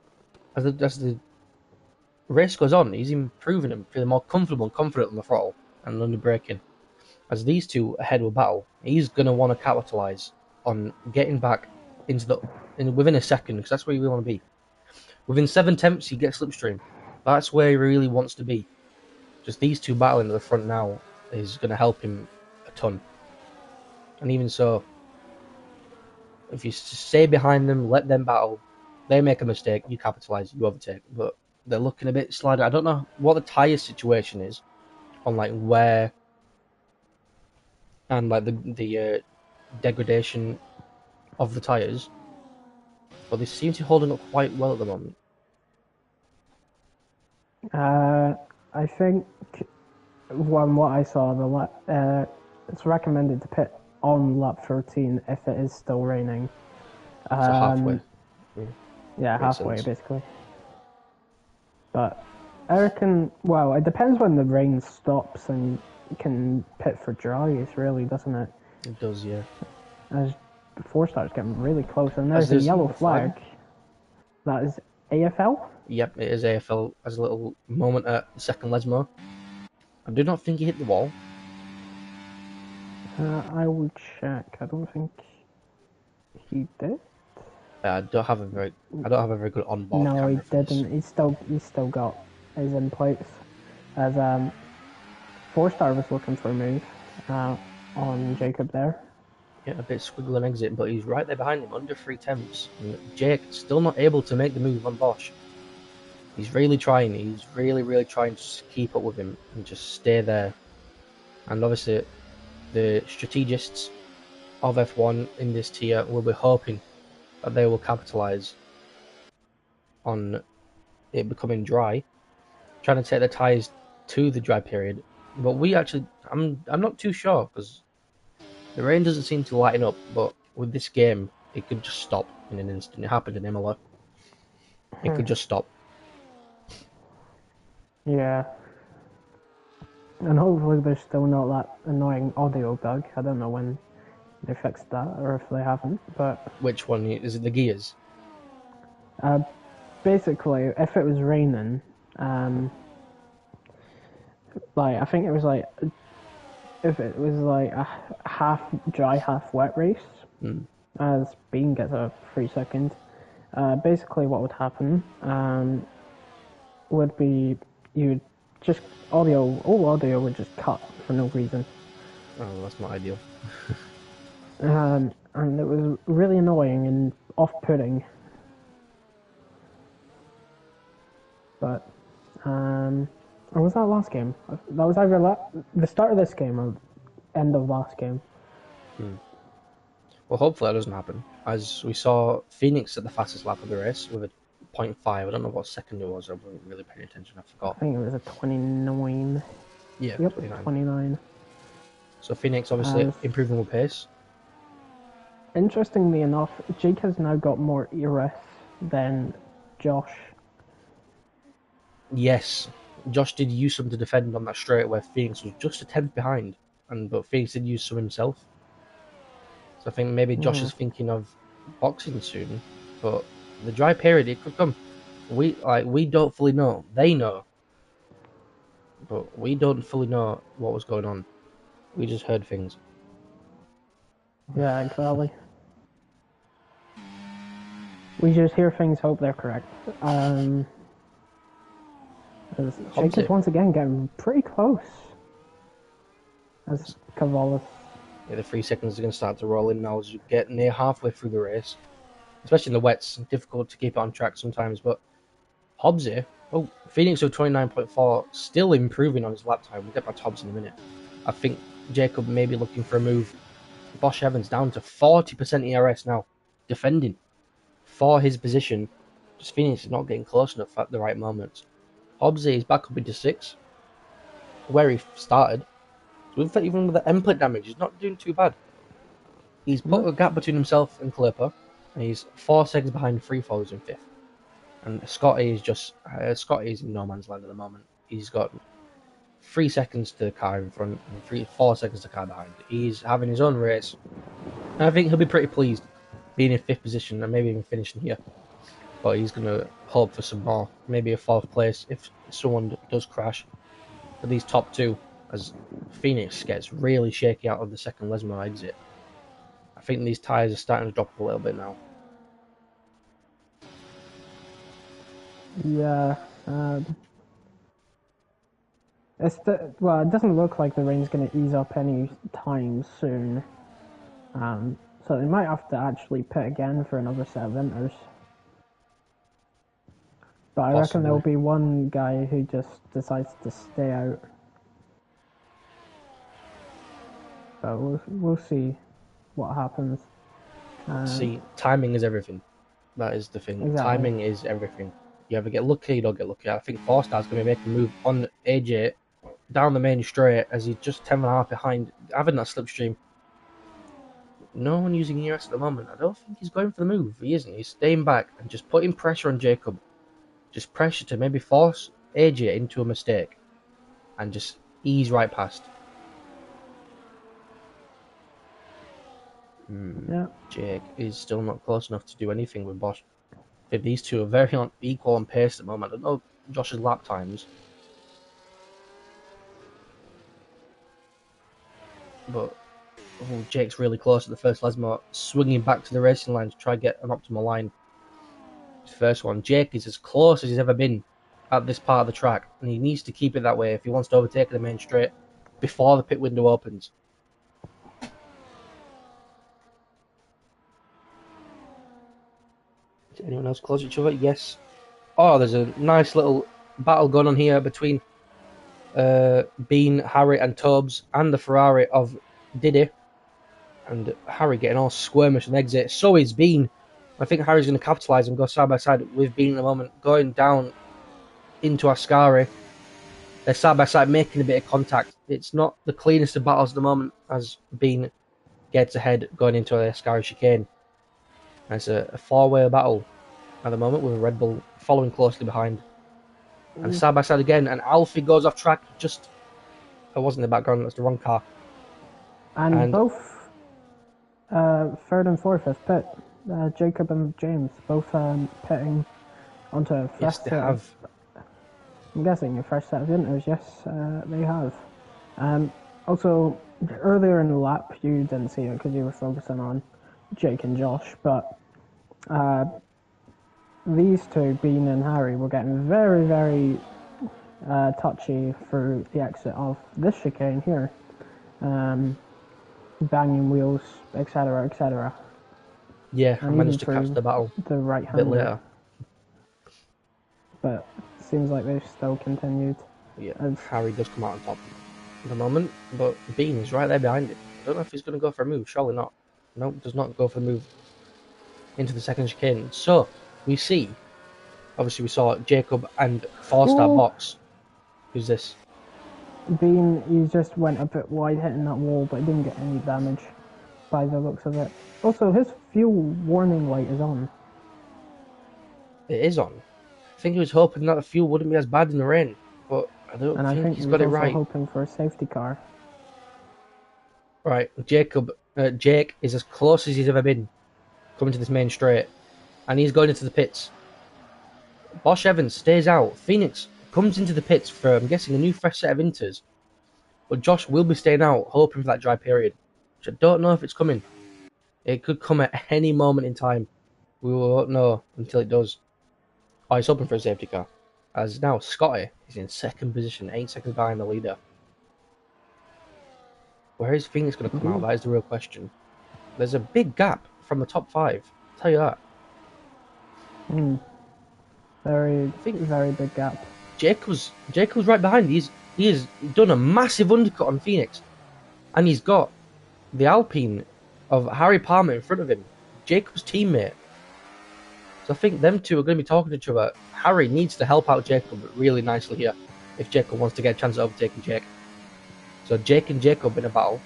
as the race goes on, he's improving and feeling more comfortable and confident on the throttle and under braking. As these two ahead will battle, he's going to want to capitalise on getting back into within a second, because that's where he really want to be. Within 7 tenths, he gets slipstream. That's where he really wants to be. Just these two battling at the front now is going to help him a ton. And even so, if you stay behind them, let them battle, they make a mistake, you capitalise, you overtake. But they're looking a bit slider. I don't know what the tyre situation is on like wear and like the degradation of the tyres, but they seem to be holding up quite well at the moment. I think from what I saw, it's recommended to pit on lap 13 if it is still raining. So halfway. Yeah, Makes halfway sense. basically. But I reckon, well, it depends when the rain stops and you can pit for dries, really, doesn't it? It does, yeah. As the 4-star's getting really close, and As there's a there's yellow a flag. flag. That is AFL? Yep, it is AFL as a little moment at the second Lesmo. I do not think he hit the wall. I will check. I don't think he did. I don't have a very good on-board No, he camera for this. didn't. He's still got his in plates. As 4-star was looking for a move on Jacob there. Yeah, a bit squiggle and exit, but he's right there behind him, under 3 tenths. And Jake still not able to make the move on Bosch. He's really trying. He's really trying to just keep up with him and just stay there. And obviously, the strategists of F1 in this tier will be hoping that they will capitalise on it becoming dry, trying to take the tyres to the dry period. But I'm not too sure because the rain doesn't seem to lighten up. But with this game, it could just stop in an instant. It happened in Imola. It could just stop. Yeah. And hopefully there's still not that annoying audio bug. I don't know when they fixed that or if they haven't, but Which one is it? The gears? basically, if it was raining, like I think it was like if it was like a half dry, half wet race, as Bean gets a 3 second. Basically, what would happen would be you just all audio would just cut for no reason. Oh, that's not ideal. And it was really annoying and off-putting. But, or was that last game? That was either the start of this game or end of last game. Well, hopefully that doesn't happen. As we saw Phoenix at the fastest lap of the race with a 0.5. I don't know what second it was. I wasn't really paying attention. I forgot. I think it was a 29. Yeah, Yep, 29. 29. So Phoenix obviously improving with pace. Interestingly enough, Jake has now got more ERS than Josh. Yes, Josh did use some to defend on that straight where Phoenix was just a tenth behind, but Phoenix did use some himself. So I think maybe Josh is thinking of boxing soon, but the dry period it could come. We don't fully know. They know, but we don't fully know what was going on. We just heard things. Yeah, exactly. We just hear things, hope they're correct. As Jake is once again getting pretty close. As Cavalis. Yeah, the 3 seconds are going to start to roll in now as you get near halfway through the race. Especially in the wets, difficult to keep it on track sometimes. But Hobbs here, Phoenix of 29.4, still improving on his lap time. We'll get back to Hobbs in a minute. I think Jacob may be looking for a move. Bosch Evans down to 40% ERS now, defending for his position. Just Phoenix is not getting close enough at the right moments. Hobbs is back up into 6, where he started. So even with the end plate damage, he's not doing too bad. He's put a gap between himself and Clipper, and he's 4 seconds behind Free Falls in 5th. And Scotty is in no man's land at the moment. He's got 3 seconds to the car in front and 4 seconds to the car behind. He's having his own race. And I think he'll be pretty pleased being in 5th position and maybe even finishing here. But he's going to hope for some more, maybe a 4th place if someone does crash. For these top 2, as Phoenix gets really shaky out of the second Lesmo exit. I think these tyres are starting to drop a little bit now. Yeah. It doesn't look like the rain's going to ease up any time soon. So they might have to actually pit again for another set of vinters. But I reckon there'll be one guy who just decides to stay out. But we'll see what happens. See, timing is everything. That is the thing. Exactly. Timing is everything. You either get lucky, you don't get lucky. I think 4-star's going to make a move on AJ down the main straight as he's just 10.5 behind, having that slipstream. No one using ERS at the moment. I don't think he's going for the move. He isn't. He's staying back and just putting pressure on Jacob. Just pressure to maybe force AJ into a mistake and just ease right past. Yeah. Jake is still not close enough to do anything with Bosch. I think these two are very equal on pace at the moment. I don't know Josh's lap times, but Jake's really close at the first Lesmo, swinging back to the racing line to try and get an optimal line. His first one. Jake is as close as he's ever been at this part of the track, and he needs to keep it that way if he wants to overtake the main straight before the pit window opens. Is anyone else close to each other? Yes. Oh, there's a nice little battle going on here between Bean, Harry, and Tobes, and the Ferrari of Diddy. And Harry getting all squirmish on exit. So is Bean. I think Harry's going to capitalise and go side by side with Bean at the moment, going down into Ascari. They're side by side, making a bit of contact. It's not the cleanest of battles at the moment as Bean gets ahead going into the Ascari chicane. It's a four-way battle at the moment with a Red Bull following closely behind. And side by side again, and Alfie goes off track. Just, it wasn't the background, that's the wrong car. And both third and fourth have pit. Jacob and James both pitting onto a fresh Yes, they have. I'm guessing a fresh set of inters. Yes, they have. Also, earlier in the lap, you didn't see it because you were focusing on Jake and Josh, but these two, Bean and Harry, were getting very, very touchy through the exit of this chicane here. Banging wheels, etc., etc. Yeah, I managed to catch the battle the right a bit later. But seems like they've still continued. Yeah, Harry does come out on top at the moment, but Bean is right there behind it. I don't know if he's going to go for a move. Surely not. No, does not go for the move into the second chicane. So we see, obviously, we saw Jacob and four-star box. Who's this? Bean, he just went a bit wide hitting that wall, but he didn't get any damage by the looks of it. Also, his fuel warning light is on. It is on. I think he was hoping that the fuel wouldn't be as bad in the rain, but I don't think he's got it right. Hoping for a safety car. Right, Jake is as close as he's ever been coming to this main straight, and he's going into the pits. Bosch Evans stays out. Phoenix comes into the pits for, I'm guessing, a new fresh set of inters, but Josh will be staying out, hoping for that dry period, which I don't know if it's coming. It could come at any moment in time. We won't know until it does. Oh, he's hoping for a safety car. As now Scotty is in second position, 8 seconds behind the leader. Where is Phoenix going to come out? That is the real question. There's a big gap from the top 5. I'll tell you that. Very big gap. Jacob's right behind. He has done a massive undercut on Phoenix, and he's got the Alpine of Harry Palmer in front of him, Jacob's teammate. So I think them two are going to be talking to each other. Harry needs to help out Jacob really nicely here if Jacob wants to get a chance of overtaking Jake. So Jake and Jacob in a battle,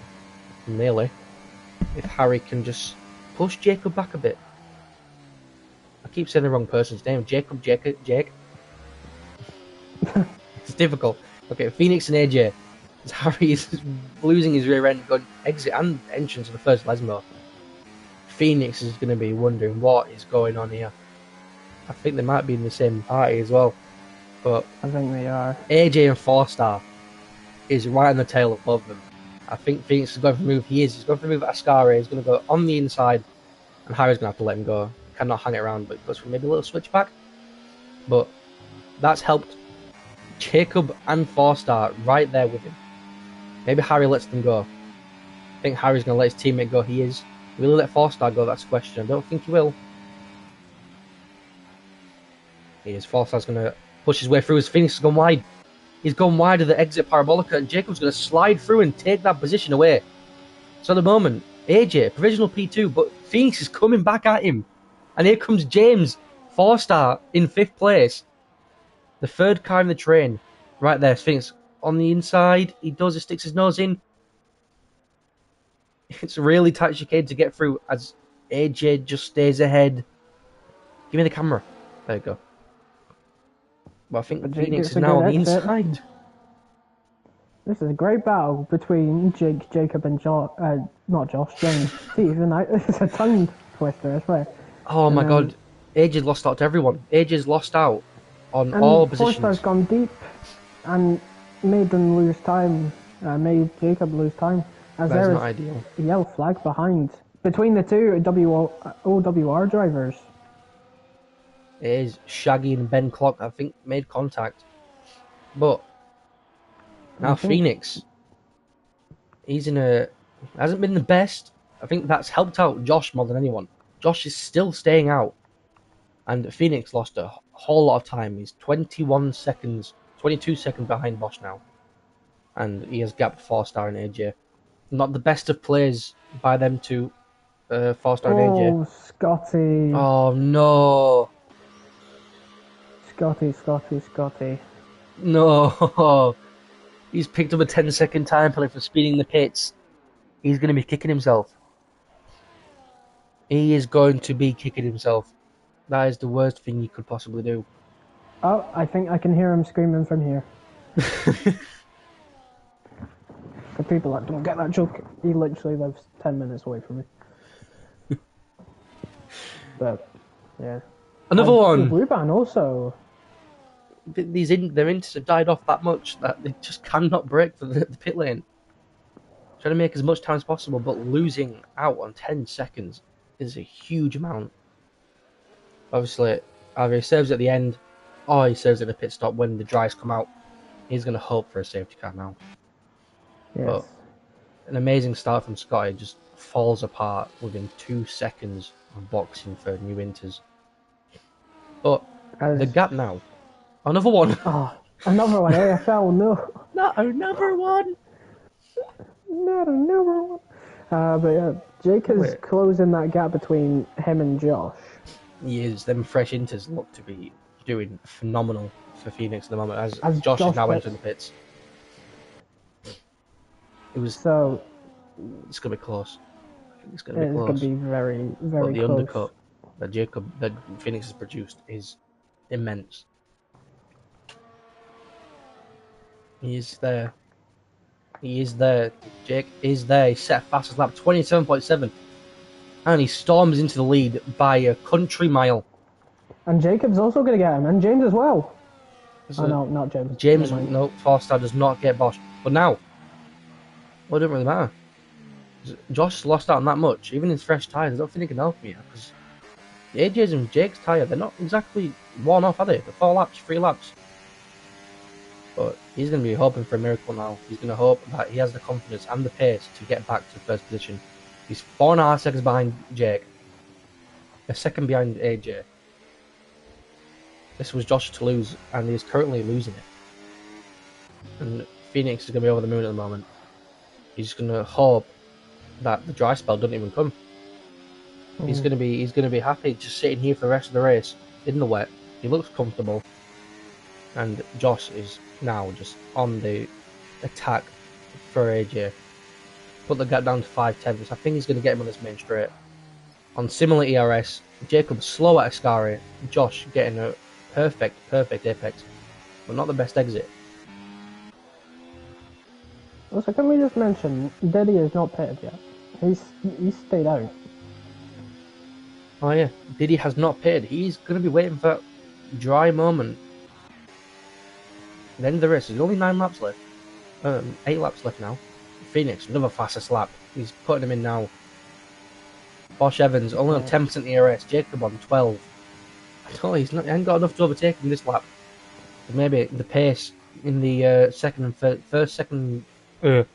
nearly. If Harry can just push Jacob back a bit. I keep saying the wrong person's name. Jake. It's difficult. Okay, Phoenix and AJ. Harry is losing his rear end, going exit and entrance of the first Lesmo. Phoenix is going to be wondering what is going on here. I think they might be in the same party as well. But I think they are. AJ and 4-star is right on the tail of both of them. I think Phoenix is going for a move. He's going for a move at Ascari. He's going to go on the inside, and Harry's going to have to let him go. He cannot hang it around, but he goes for maybe a little switchback. But that's helped Jacob and 4-star right there with him. Maybe Harry lets them go. I think Harry's going to let his teammate go. He is. Will he let 4-star go? That's the question. I don't think he will. He is. 4-star's going to push his way through as Phoenix has gone wide. He's gone wide of the exit parabolica, and Jacob's going to slide through and take that position away. So at the moment, AJ, provisional P2, but Phoenix is coming back at him. And here comes James, 4-star in 5th place. The third car in the train. Right there, Phoenix on the inside. He sticks his nose in. It's really tight chicane to get through as AJ just stays ahead. Give me the camera. There you go. But I think But Jake Phoenix gets is a now good on the exit. inside. This is a great battle between Jake, Jacob, and not Josh, James. See, even this is a tongue twister, I swear. Oh my god. AJ's lost out to everyone. AJ's lost out on all And Four Star's positions. gone deep and made them lose time. Made Jacob lose time. As That is there not is ideal. a yellow flag behind. Between the two OWR drivers. It is Shaggy and Ben Clock, I think, made contact. But now Phoenix, he's in a... hasn't been the best. I think that's helped out Josh more than anyone. Josh is still staying out. And Phoenix lost a whole lot of time. He's 22 seconds behind Bosch now. And he has gapped 4-star and AJ. Not the best of plays by them two, 4-star and AJ. Oh, Scotty. Oh no. Scotty. No. He's picked up a 10-second time penalty for speeding the pits. He's going to be kicking himself. He is going to be kicking himself. That is the worst thing you could possibly do. Oh, I think I can hear him screaming from here. For people that don't get that joke, he literally lives 10 minutes away from me. But, yeah. Another one! Ruban also. Their inters have died off that much that they just cannot break for the pit lane. Trying to make as much time as possible, but losing out on 10 seconds is a huge amount. Obviously, either he serves at the end, or he serves at the pit stop when the dries come out. He's going to hope for a safety car now. Yes. But an amazing start from Scotty, just falls apart within 2 seconds of boxing for new inters. But the gap now. Another one. Oh, another one. AFL, no. Not another one. Not another one. But yeah, Jake is closing that gap between him and Josh. He is. Them fresh inters look to be doing phenomenal for Phoenix at the moment as Josh is now entering the pits. It's going to be close. I think it's going to be close. It's going to be very, very but the close. undercut that Phoenix has produced is immense. He is there. Jake is there. He's set fastest lap, 27.7. And he storms into the lead by a country mile. And Jacob's also going to get him, and James as well. No, not James. James, no, 4-star does not get Bosch. But now, well, it doesn't really matter. Josh lost out on that much. Even in fresh tyres, I don't think he can help him here. Because AJ's and Jake's tyre, they're not exactly worn off, are they? They're 4 laps, 3 laps. But he's going to be hoping for a miracle now. He's going to hope that he has the confidence and the pace to get back to first position. He's 4.5 seconds behind Jake. A second behind AJ. This was Josh to lose, and he's currently losing it. And Phoenix is going to be over the moon at the moment. He's going to hope that the dry spell doesn't even come. He's going to be happy just sitting here for the rest of the race in the wet. He looks comfortable. And Josh is now just on the attack for AJ. Put the gap down to 5/10. I think he's going to get him on this main straight. On similar ERS, Jacob slow at Ascari. Josh getting a perfect apex, but not the best exit. Also, can we just mention, Diddy is not pitted yet. He's stayed out. Oh yeah, Diddy has not pitted. He's going to be waiting for that dry moment. The end of the race. There's only 9 laps left. 8 laps left now. Phoenix, another fastest lap. He's putting him in now. Bosch Evans, only on 10% ERS. Jacob on 12. I don't know, he hasn't got enough to overtake him this lap. But maybe the pace in the second and the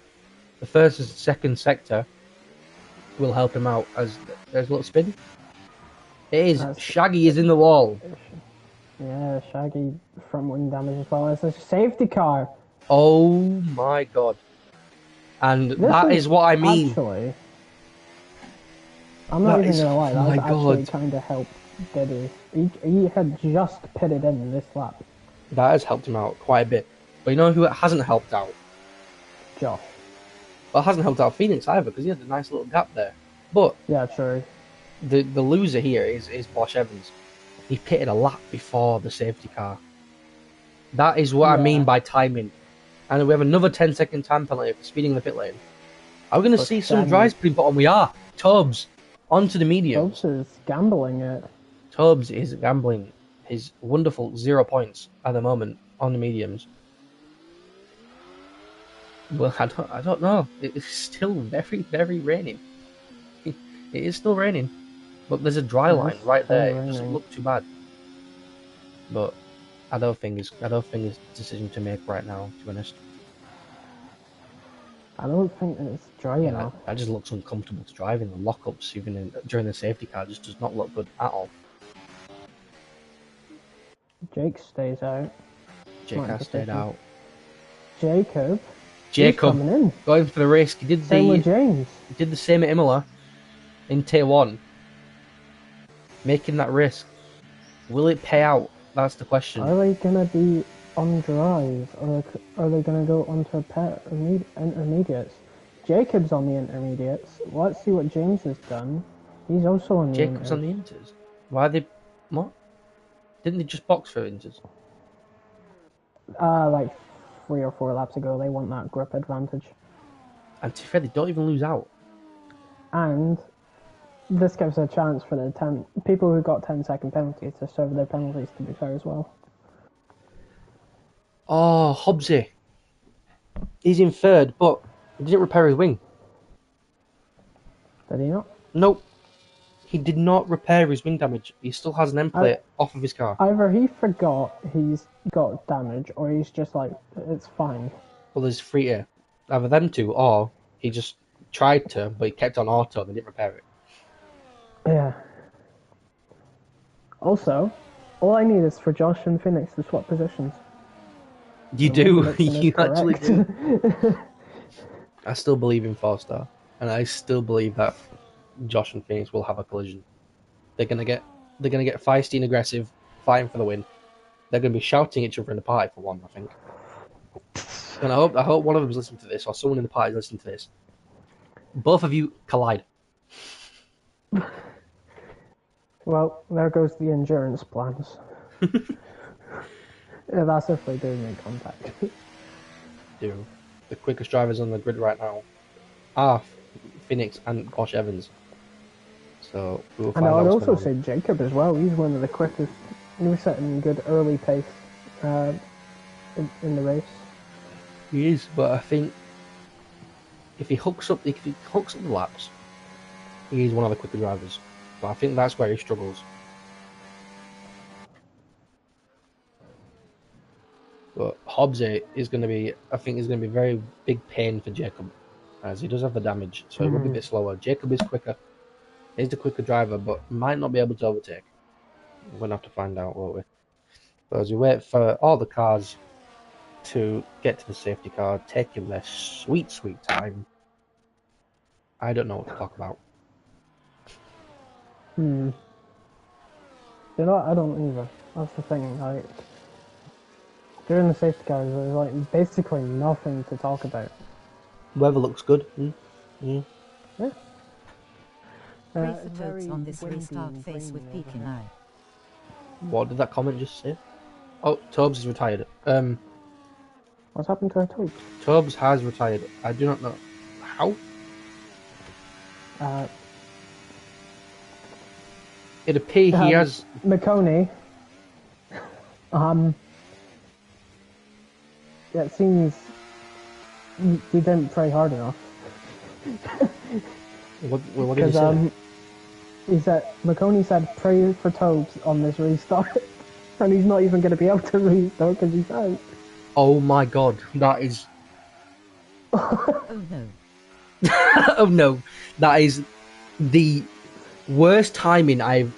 first and second sector will help him out as there's a little spin. It is. Shaggy is in the wall. Yeah, Shaggy front wing damage as well. It's a safety car. Oh my god. And that is what I mean. Actually, I'm not even going to lie, that actually kind of helped Diddy. He had just pitted in this lap. That has helped him out quite a bit. But you know who it hasn't helped out? Josh. Well, it hasn't helped out Phoenix either because he had a nice little gap there. But Yeah, true. the loser here is Bosch Evans. He pitted a lap before the safety car. That is what I mean Yeah. by timing. And we have another 10-second time penalty for speeding in the pit lane. Are we going to For see some Shen. dries being put on? We are. Tubbs onto the mediums. Tubbs is gambling it. Tubbs is gambling his wonderful 0 points at the moment on the mediums. Well, I don't know. It's still very, very raining. It is still raining, but there's a dry line right there. It doesn't look too bad. But I don't think it's a decision to make right now, to be honest. I don't think it's dry enough. That just looks uncomfortable to drive in. The lockups, even during the safety car, just does not look good at all. Jake stays out. Jake has stayed out. Jacob Coming in. Going for the risk. He did Same with James. He did the same at Imola in Tier 1. Making that risk. Will it pay out? That's the question. Are they going to be on dries, or are they going to go onto intermediates? Jacob's on the intermediates. Let's see what James has done. He's also on the Jacob's on the inters. Why are they... What? Didn't they just box for inters? Like 3 or 4 laps ago, they want that grip advantage. And to be fair, they don't even lose out. And this gives a chance for the people who got 10-second penalties to serve their penalties, to be fair as well. Oh, Hobbsy. He's in third, but he didn't repair his wing. Did he not? Nope. He did not repair his wing damage. He still has an end plate off of his car. Either he forgot he's got damage, or he's just like, it's fine. Well, there's 3 here. Either them two, or he just tried to, but he kept on auto and they didn't repair it. Yeah. Also, all I need is for Josh and Phoenix to swap positions. You do. You actually do. I still believe in 4-star, and I still believe that Josh and Phoenix will have a collision. They're gonna get feisty and aggressive, fighting for the win. They're gonna be shouting at each other in the party for one, I think. And I hope one of them is listening to this, or someone in the party is listening to this. Both of you collide. Well, there goes the endurance plans. Yeah, that's if they do make contact. Do. The quickest drivers on the grid right now are Phoenix and Bosch Evans. So we will find out. And I would also say Jacob as well. He's one of the quickest. He was setting good early pace in the race. He is, but I think if he hooks up the laps, he is one of the quicker drivers. But I think that's where he struggles. But Hobbs is going to be, I think, is going to be very big pain for Jacob, as he does have the damage, so he will be a bit slower. Jacob is quicker. He's the quicker driver, but might not be able to overtake. We're going to have to find out, won't we? But as we wait for all the cars to get to the safety car, taking their sweet, sweet time, I don't know what to talk about. You know, I don't either. That's the thing. Like, during the safety cars, there's like basically nothing to talk about. Weather looks good. Yeah. Pray for Toads on this restart face with peeking eye. What did that comment just say? Oh, Tobes is retired. What's happened to our Toads? Tobes has retired. I do not know how. It appears he has. McConey. It seems he didn't try hard enough. What did he say? He said, McConey said, pray for Tobes on this restart. And he's not even going to be able to restart because he's out. Oh my god, that is. Oh no. Oh no, that is the worst timing I've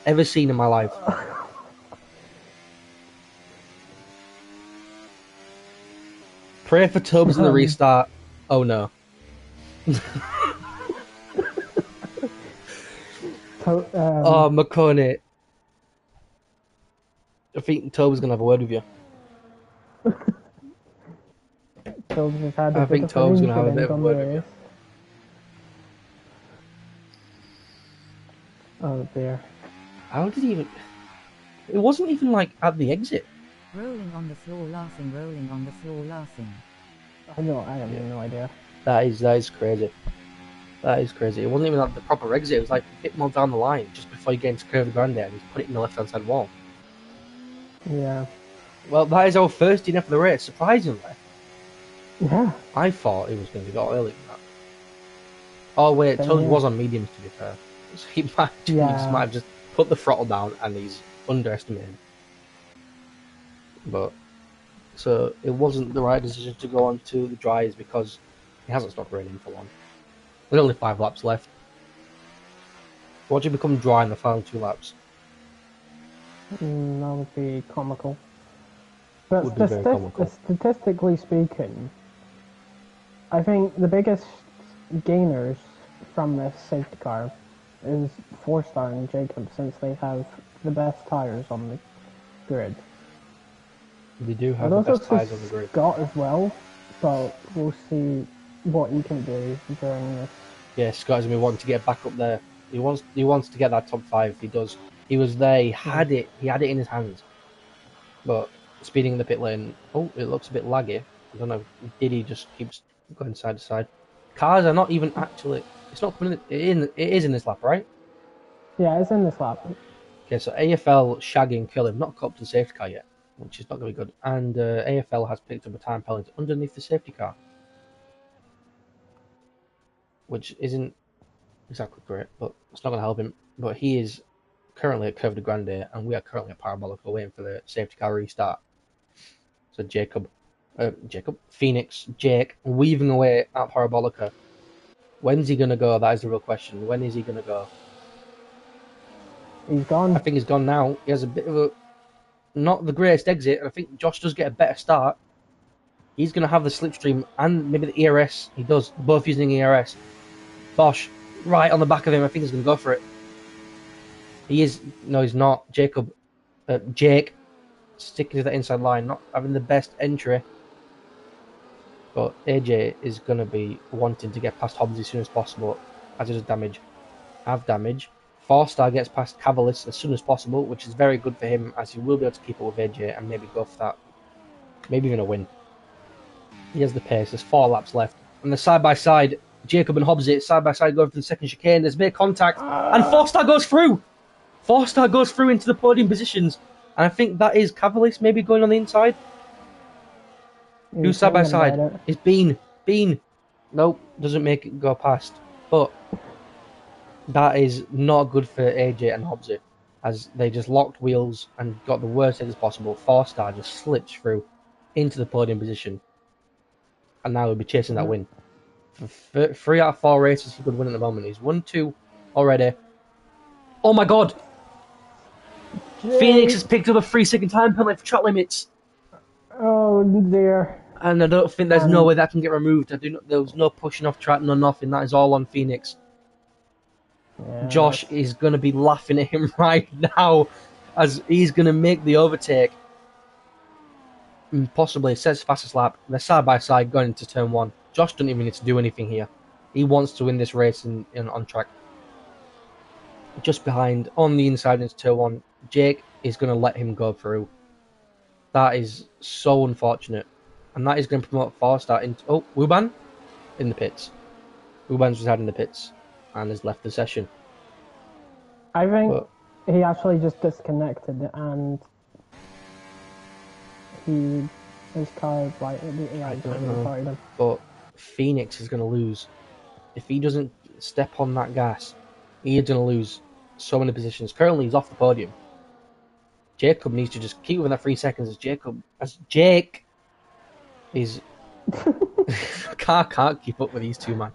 ever seen in my life. Pray for Tubbs in the restart. Oh no. Oh, McConaughey. I think Tubbs is going to have a word with you. Toves has had a I bit think of an Tove's going to have a bit incident of a on word the with you. race. Oh dear. How did he even... It wasn't even like at the exit. Rolling on the floor laughing, rolling on the floor laughing. I have no idea. That is crazy. That is crazy. It wasn't even at the proper exit. It was like a bit more down the line, just before you get into Curve de Grande, and he's put it in the left-hand side wall. Yeah. Well, that is our first DNF of the race, surprisingly. Yeah. I thought it was going to be got earlier than that. Oh wait, Same Toad here. was on mediums, to be fair. So he might have just put the throttle down and he's underestimated. But so it wasn't the right decision to go on to the dries because it hasn't stopped raining for long. There's only 5 laps left. Watch it become dry in the final 2 laps. That would be comical. But Would be very comical. statistically speaking, I think the biggest gainers from this safety car is 4-star and Jacob, since they have the best tyres on the grid. They do have I'd the also best tyres on say the grid. Scott as well, but we'll see what he can do during this. Yeah, Scott's gonna be wanting to get back up there. He wants to get that top 5. He does. He was there. He had it in his hands. But speeding in the pit lane. Oh, it looks a bit laggy. I don't know. Did he just keeps going side to side? Cars are not even actually. It's not coming in. It is in this lap, right? Yeah, it's in this lap. Okay, so AFL, Shaggy, and Kill have not caught up to the safety car yet, which is not going to be good. And AFL has picked up a time penalty underneath the safety car, which isn't exactly great, but it's not going to help him. But he is currently at Curve de Grande, and we are currently at Parabolica waiting for the safety car restart. So Phoenix, Jake, weaving away at Parabolica. When's he going to go? That is the real question. When is he going to go? He's gone. I think he's gone now. He has a bit of a, not the greatest exit, and I think Josh does get a better start. He's going to have the slipstream and maybe the ERS. He does, both using ERS. Bosch, right on the back of him. I think he's going to go for it. He is. No, he's not. Jake, sticking to that inside line, not having the best entry. But AJ is going to be wanting to get past Hobbs as soon as possible, as it is damage. Have damage. 4-star gets past Cavalis as soon as possible, which is very good for him, as he will be able to keep up with AJ and maybe go for that. Maybe even a win. He has the pace. There's 4 laps left. And the side-by-side, Jacob and Hobbs side-by-side going for the second chicane. There's a bit of contact. And 4-star goes through! 4-star goes through into the podium positions. And I think that is Cavalis maybe going on the inside. Who's side-by-side? It's Bean. Nope, doesn't make it go past. But that is not good for AJ and Hobbsy, as they just locked wheels and got the worst exit possible. 4-star just slips through into the podium position. And now he'll be chasing that win. For 3 out of 4 races he could win at the moment. He's won 2 already. Oh my god! Phoenix has picked up a 3-second time penalty for track limits. Oh dear. And I don't think there's no way that can get removed. There was no pushing off track, no nothing. That is all on Phoenix. Yeah, Josh is going to be laughing at him right now as he's going to make the overtake. And possibly sets the fastest lap. They're side by side going into turn 1. Josh doesn't even need to do anything here. He wants to win this race on track. Just behind, on the inside into turn 1, Jake is going to let him go through. That is so unfortunate. And that is going to promote 4-star into... Oh, Wuban in the pits. Wuban's just had in the pits and has left the session. I think he actually just disconnected and his car but Phoenix is going to lose. If he doesn't step on that gas, he is going to lose so many positions. Currently, he's off the podium. Jacob needs to just keep within that 3 seconds as Jake is... can't keep up with these two, man.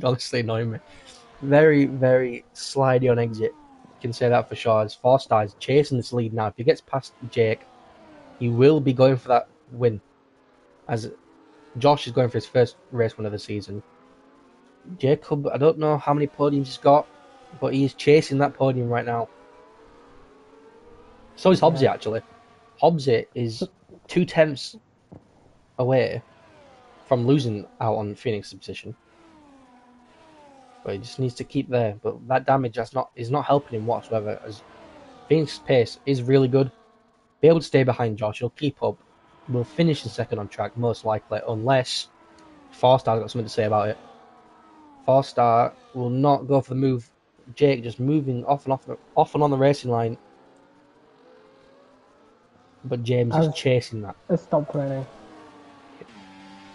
Honestly annoying me. Very, very slidey on exit. You can say that for sure. As 4-star is chasing this lead now. If he gets past Jake, he will be going for that win. As Josh is going for his first race win of the season. Jacob, I don't know how many podiums he's got, but he is chasing that podium right now. So is Hobbsy, actually. Hobbsy is 2/10 away from losing out on Phoenix's position. But he just needs to keep there. But that damage is not helping him whatsoever, as Phoenix's pace is really good. Be able to stay behind Josh, he'll keep up. Will finish in second on track, most likely, unless Four-Star's got something to say about it. Four-Star will not go for the move. Jake just moving off and on the racing line. But James is chasing that. It stopped raining.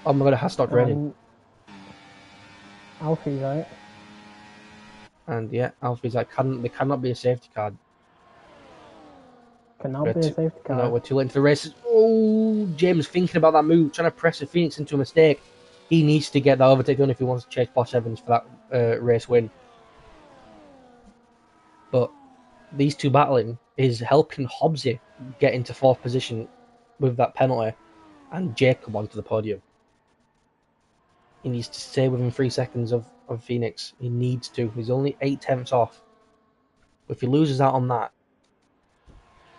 Oh my god, it has stopped raining. Alfie's right. And yeah, Alfie's like, there cannot be a safety card. Cannot be a safety card. No, we're too late into the race. Oh, James thinking about that move, trying to press the Phoenix into a mistake. He needs to get that overtake done if he wants to chase Boss Evans for that race win. But these two battling is helping Hobbsy get into fourth position with that penalty and Jacob onto the podium. He needs to stay within 3 seconds of Phoenix. He needs to. He's only 8/10 off. If he loses out on that,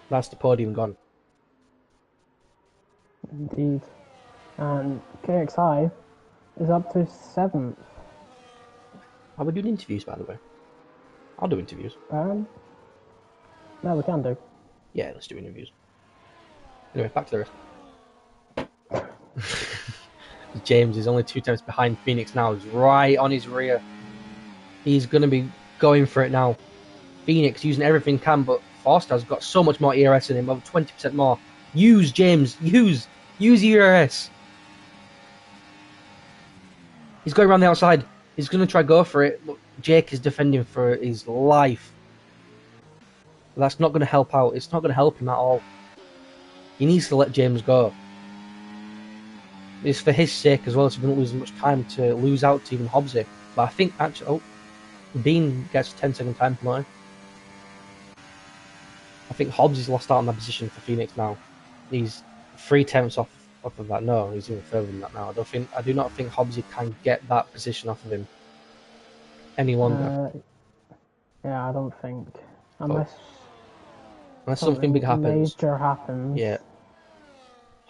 that's the podium gone. Indeed. And KXI is up to 7th. Are we doing interviews, by the way? I'll do interviews. No, we can do. Yeah, let's do interviews. Anyway, back to the rest. James is only 2 tenths behind Phoenix now. He's right on his rear. He's going to be going for it now. Phoenix using everything he can, but Foster's got so much more ERS in him, over 20% more. Use, James. Use ERS. He's going around the outside. He's going to try go for it. Look, Jake is defending for his life. But that's not going to help out. It's not going to help him at all. He needs to let James go. It's for his sake as well, so he doesn't lose as much time to lose out to even Hobbsy. But I think actually, Bean gets a 10-second time penalty. I think Hobbsy's lost out on that position for Phoenix now. He's 3 tenths off of that. No, he's even further than that now. I do not think Hobbsy can get that position off of him any longer. Yeah, I don't think. Unless something big happens. Major happens. Yeah.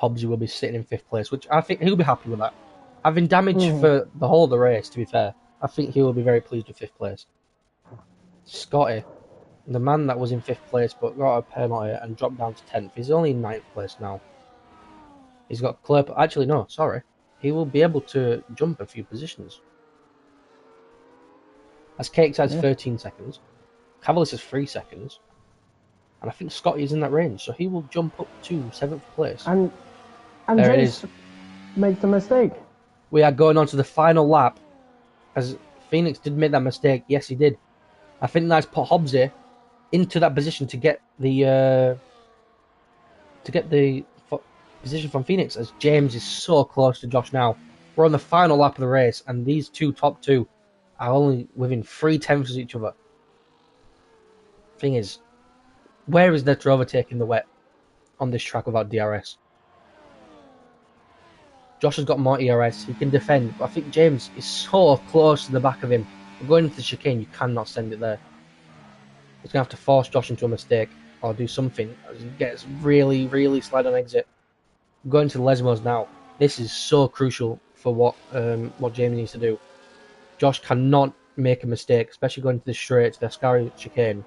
Hobbsy will be sitting in 5th place, which I think he'll be happy with that. Having damage for the whole of the race, to be fair, I think he will be very pleased with 5th place. Scotty, the man that was in 5th place but got a penalty and dropped down to 10th, he's only in 9th place now. He's got clear... Actually, no, sorry. He will be able to jump a few positions. As Cakes has 13 seconds, Cavalis has 3 seconds, and I think Scotty is in that range, so he will jump up to 7th place. And there James makes a mistake. We are going on to the final lap, as Phoenix did make that mistake. Yes, he did. I think that's put Hobbsy into that position to get the position from Phoenix, as James is so close to Josh now. We're on the final lap of the race, and these top two are only within 3 tenths of each other. Thing is, where is there to overtake in the wet on this track without DRS? Josh has got more ERS, he can defend, but I think James is so close to the back of him. We're going into the chicane, you cannot send it there. He's going to have to force Josh into a mistake, or do something as he gets really, really slide on exit. We're going to the Lesmos now. This is so crucial for what James needs to do. Josh cannot make a mistake, especially going to the straight, to the Ascari chicane.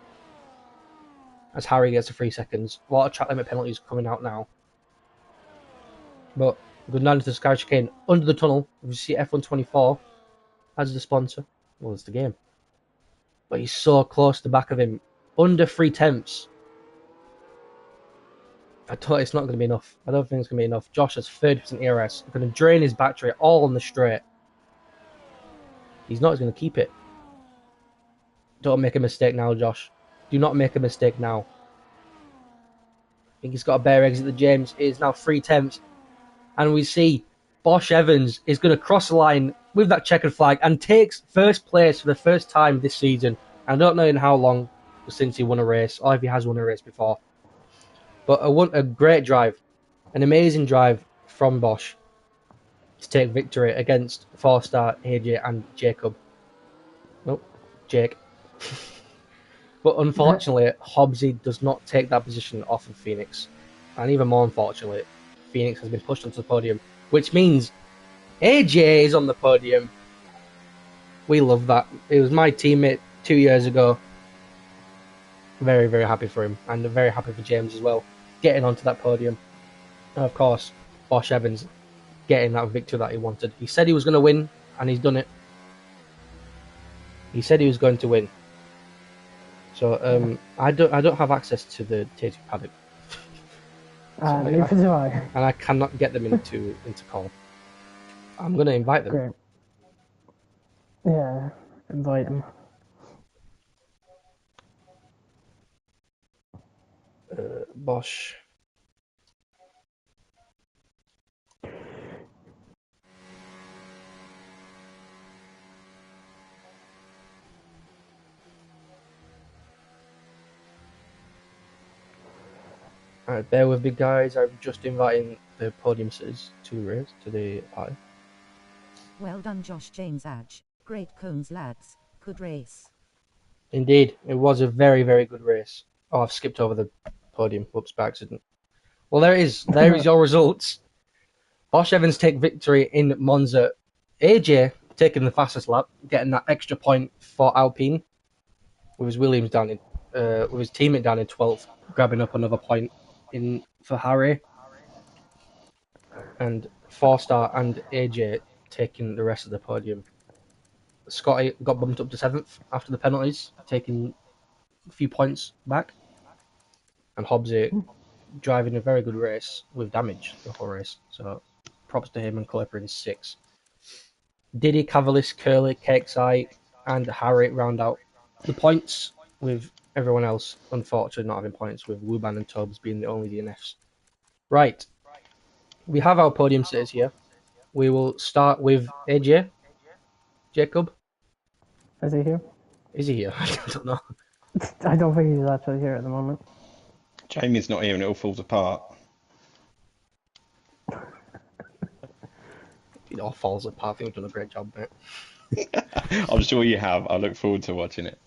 As Harry gets the 3 seconds. A lot of track limit penalties coming out now. But going down to the Ascari chicane, under the tunnel, you see F124 as the sponsor. Well, it's the game. But he's so close to the back of him. Under 3 tenths. It's not going to be enough. I don't think it's going to be enough. Josh has 30% ERS. He's going to drain his battery all on the straight. He's not going to keep it. Don't make a mistake now, Josh. Do not make a mistake now. I think he's got a bare exit. The James is now 3 tenths. And we see Bosch Evans is going to cross the line with that checkered flag and takes first place for the first time this season. I don't know in how long since he won a race, or if he has won a race before. But a great drive. An amazing drive from Bosch to take victory against 4-star AJ and Jacob. Nope, Jake. But unfortunately, Hobbsy does not take that position off of Phoenix. And even more unfortunately, Phoenix has been pushed onto the podium. which means AJ is on the podium. We love that. It was my teammate 2 years ago. Very, very happy for him, and very happy for James as well, getting onto that podium. And of course, Bosch Evans getting that victory that he wanted. He said he was going to win, and he's done it. He said he was going to win. So I don't have access to the Tasty paddock. Neither do I. And I cannot get them into call. I'm going to invite them. Great. Yeah, invite them. Bosch. Alright, bear with me, guys. I'm just inviting the podium sitters to the race, to the party. Well done, Josh James Adge. Great cones, lads. Good race. Indeed, it was a very, very good race. Oh, I've skipped over the podium. Whoops, by accident. Well, there it is. There is your results. Bosch Evans take victory in Monza. AJ taking the fastest lap, getting that extra point for Alpine, with his Williams down in, with his teammate down in 12th, grabbing up another point in for Harry, and 4-star and AJ taking the rest of the podium. Scotty got bumped up to 7th after the penalties, taking a few points back, and Hobbsy driving a very good race with damage the whole race. So props to him, and Clipper in 6th. Diddy, Cavalis, Curly, Cakeside, and Harry round out the points, with everyone else unfortunately not having points, with Wuban and Tobes being the only DNFs. Right, we have our podium sitters here. We will start with AJ. Jacob. Is he here? Is he here? I don't know. I don't think he's actually here at the moment. Jamie's not here and it all falls apart. It all falls apart. I think we've done a great job, mate. I'm sure you have. I look forward to watching it.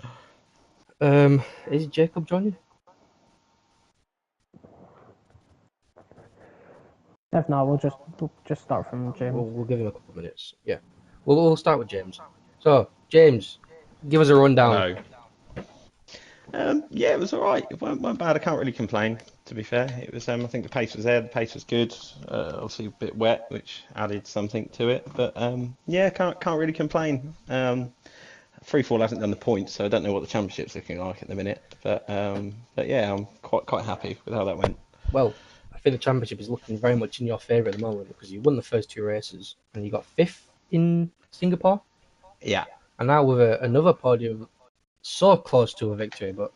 Is Jacob joining? If not, we'll just start from James. We'll give him a couple of minutes. Yeah. We'll start with James. So, James, give us a rundown. Yeah, it was all right. It weren't bad. I can't really complain, to be fair. It was. I think the pace was there. The pace was good. Obviously a bit wet, which added something to it. But yeah, can't really complain. Free fall hasn't done the points, so I don't know what the championship's looking like at the minute. But yeah, I'm quite happy with how that went. Well, I think the championship is looking very much in your favour at the moment, because you won the first 2 races and you got 5th in Singapore. Yeah. And now with another podium so close to a victory, but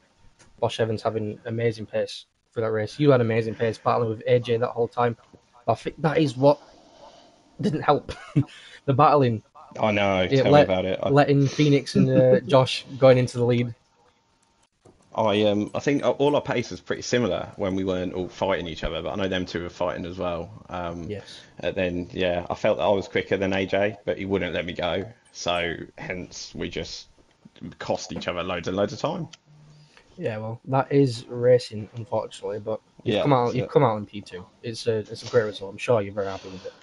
Bosch Evans having amazing pace for that race. You had amazing pace battling with AJ that whole time. But I think that is what didn't help. The battling. I know. Tell me about it. Letting Phoenix and Josh going into the lead. I think all our pace was pretty similar when we weren't all fighting each other, but I know them two were fighting as well. Yes. And then yeah, I felt that I was quicker than AJ, but he wouldn't let me go. So hence we just cost each other loads and loads of time. Yeah, well, that is racing, unfortunately, but you've come out in P2. It's a great result. I'm sure you're very happy with it.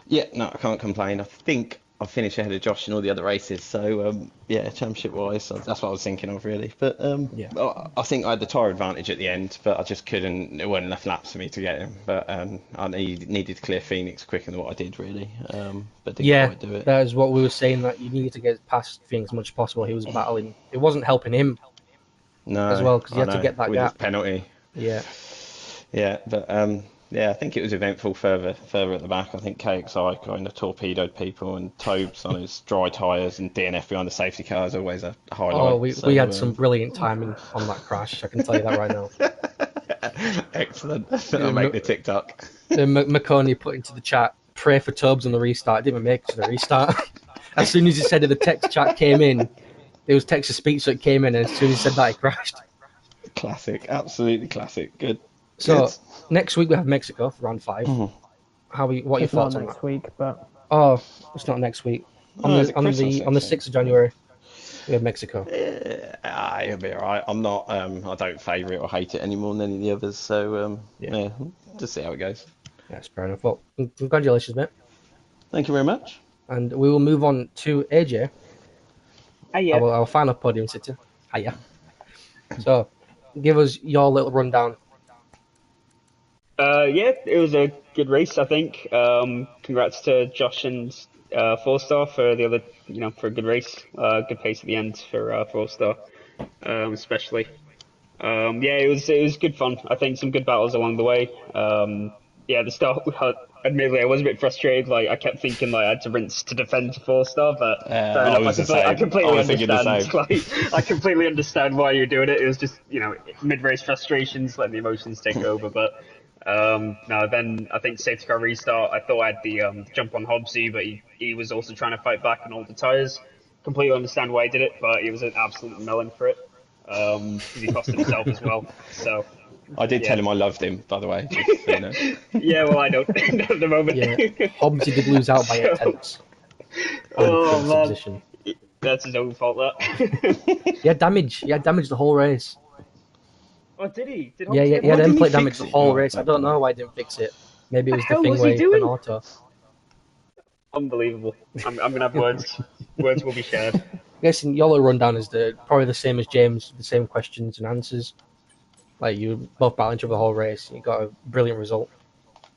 Yeah, no, I can't complain. I think I finished ahead of Josh in all the other races, so yeah, championship wise, that's what I was thinking of really. But yeah, I think I had the tyre advantage at the end, but I just couldn't. It weren't enough laps for me to get him. But I needed to clear Phoenix quicker than what I did really. But didn't quite do it. That is what we were saying, that you needed to get past Phoenix as much as possible. He was battling. It wasn't helping him. No, as well, because you had to get that with gap. His penalty. Yeah. Yeah, but yeah, I think it was eventful further at the back. I think KXI kind of torpedoed people, and Tobes on his dry tyres and DNF behind the safety car is always a highlight. Oh, we had some brilliant timing on that crash. I can tell you that right now. Excellent. I'll make the TikTok. McConey put into the chat, pray for Tobes on the restart. It didn't even make it to the restart. As soon as he said it, the text chat came in. It was text to speech, so it came in, and as soon as he said that, it crashed. Classic, absolutely classic. Good. So next week we have Mexico for round 5. Mm-hmm. What are your thoughts on that? Next week, but it's not next week. On No, the 6th of January, we have Mexico. It'll be alright. I'm not. I don't favour it or hate it any more than any of the others. So yeah, just see how it goes. That's fair enough. Well, congratulations, mate. Thank you very much. And we will move on to AJ, Yeah. our final podium sitter. Hiya. So, give us your little rundown. Yeah, it was a good race, I think. Congrats to Josh and Four Star for the other, for a good race. Good pace at the end for Four Star, especially. Yeah, it was good fun. I think some good battles along the way. Yeah, at the start, admittedly, I was a bit frustrated. Like I kept thinking like I had to rinse to defend to Four Star, but fair I enough. was the same. I completely I was thinking the understand. same. Like I completely understand why you're doing it. It was just mid-race frustrations, letting the emotions take over. But no, then I think safety car restart. I thought I had the jump on Hobbsy, but he was also trying to fight back on all the tires. Completely understand why he did it, but he was an absolute melon for it because he costed himself as well. So I did tell yeah, him I loved him, by the way. Just, so you know. yeah. Well, I don't at the moment. Yeah, Hobbsy did lose out by 8 tenths on Oh the man, position. that's his own fault. That. He had damage. He had damage the whole race. Oh, did he? Did Yeah, Hobbs yeah, get he had Why that? didn't end he plate damage fix the it? whole Oh, race. I don't know why he didn't fix it. Maybe it was the hell thing was where he he put an doing? auto. Unbelievable. I'm gonna have words. Words will be shared. I guess in YOLO rundown is probably the same as James, the same questions and answers. Like you both battling each other the whole race. You got a brilliant result.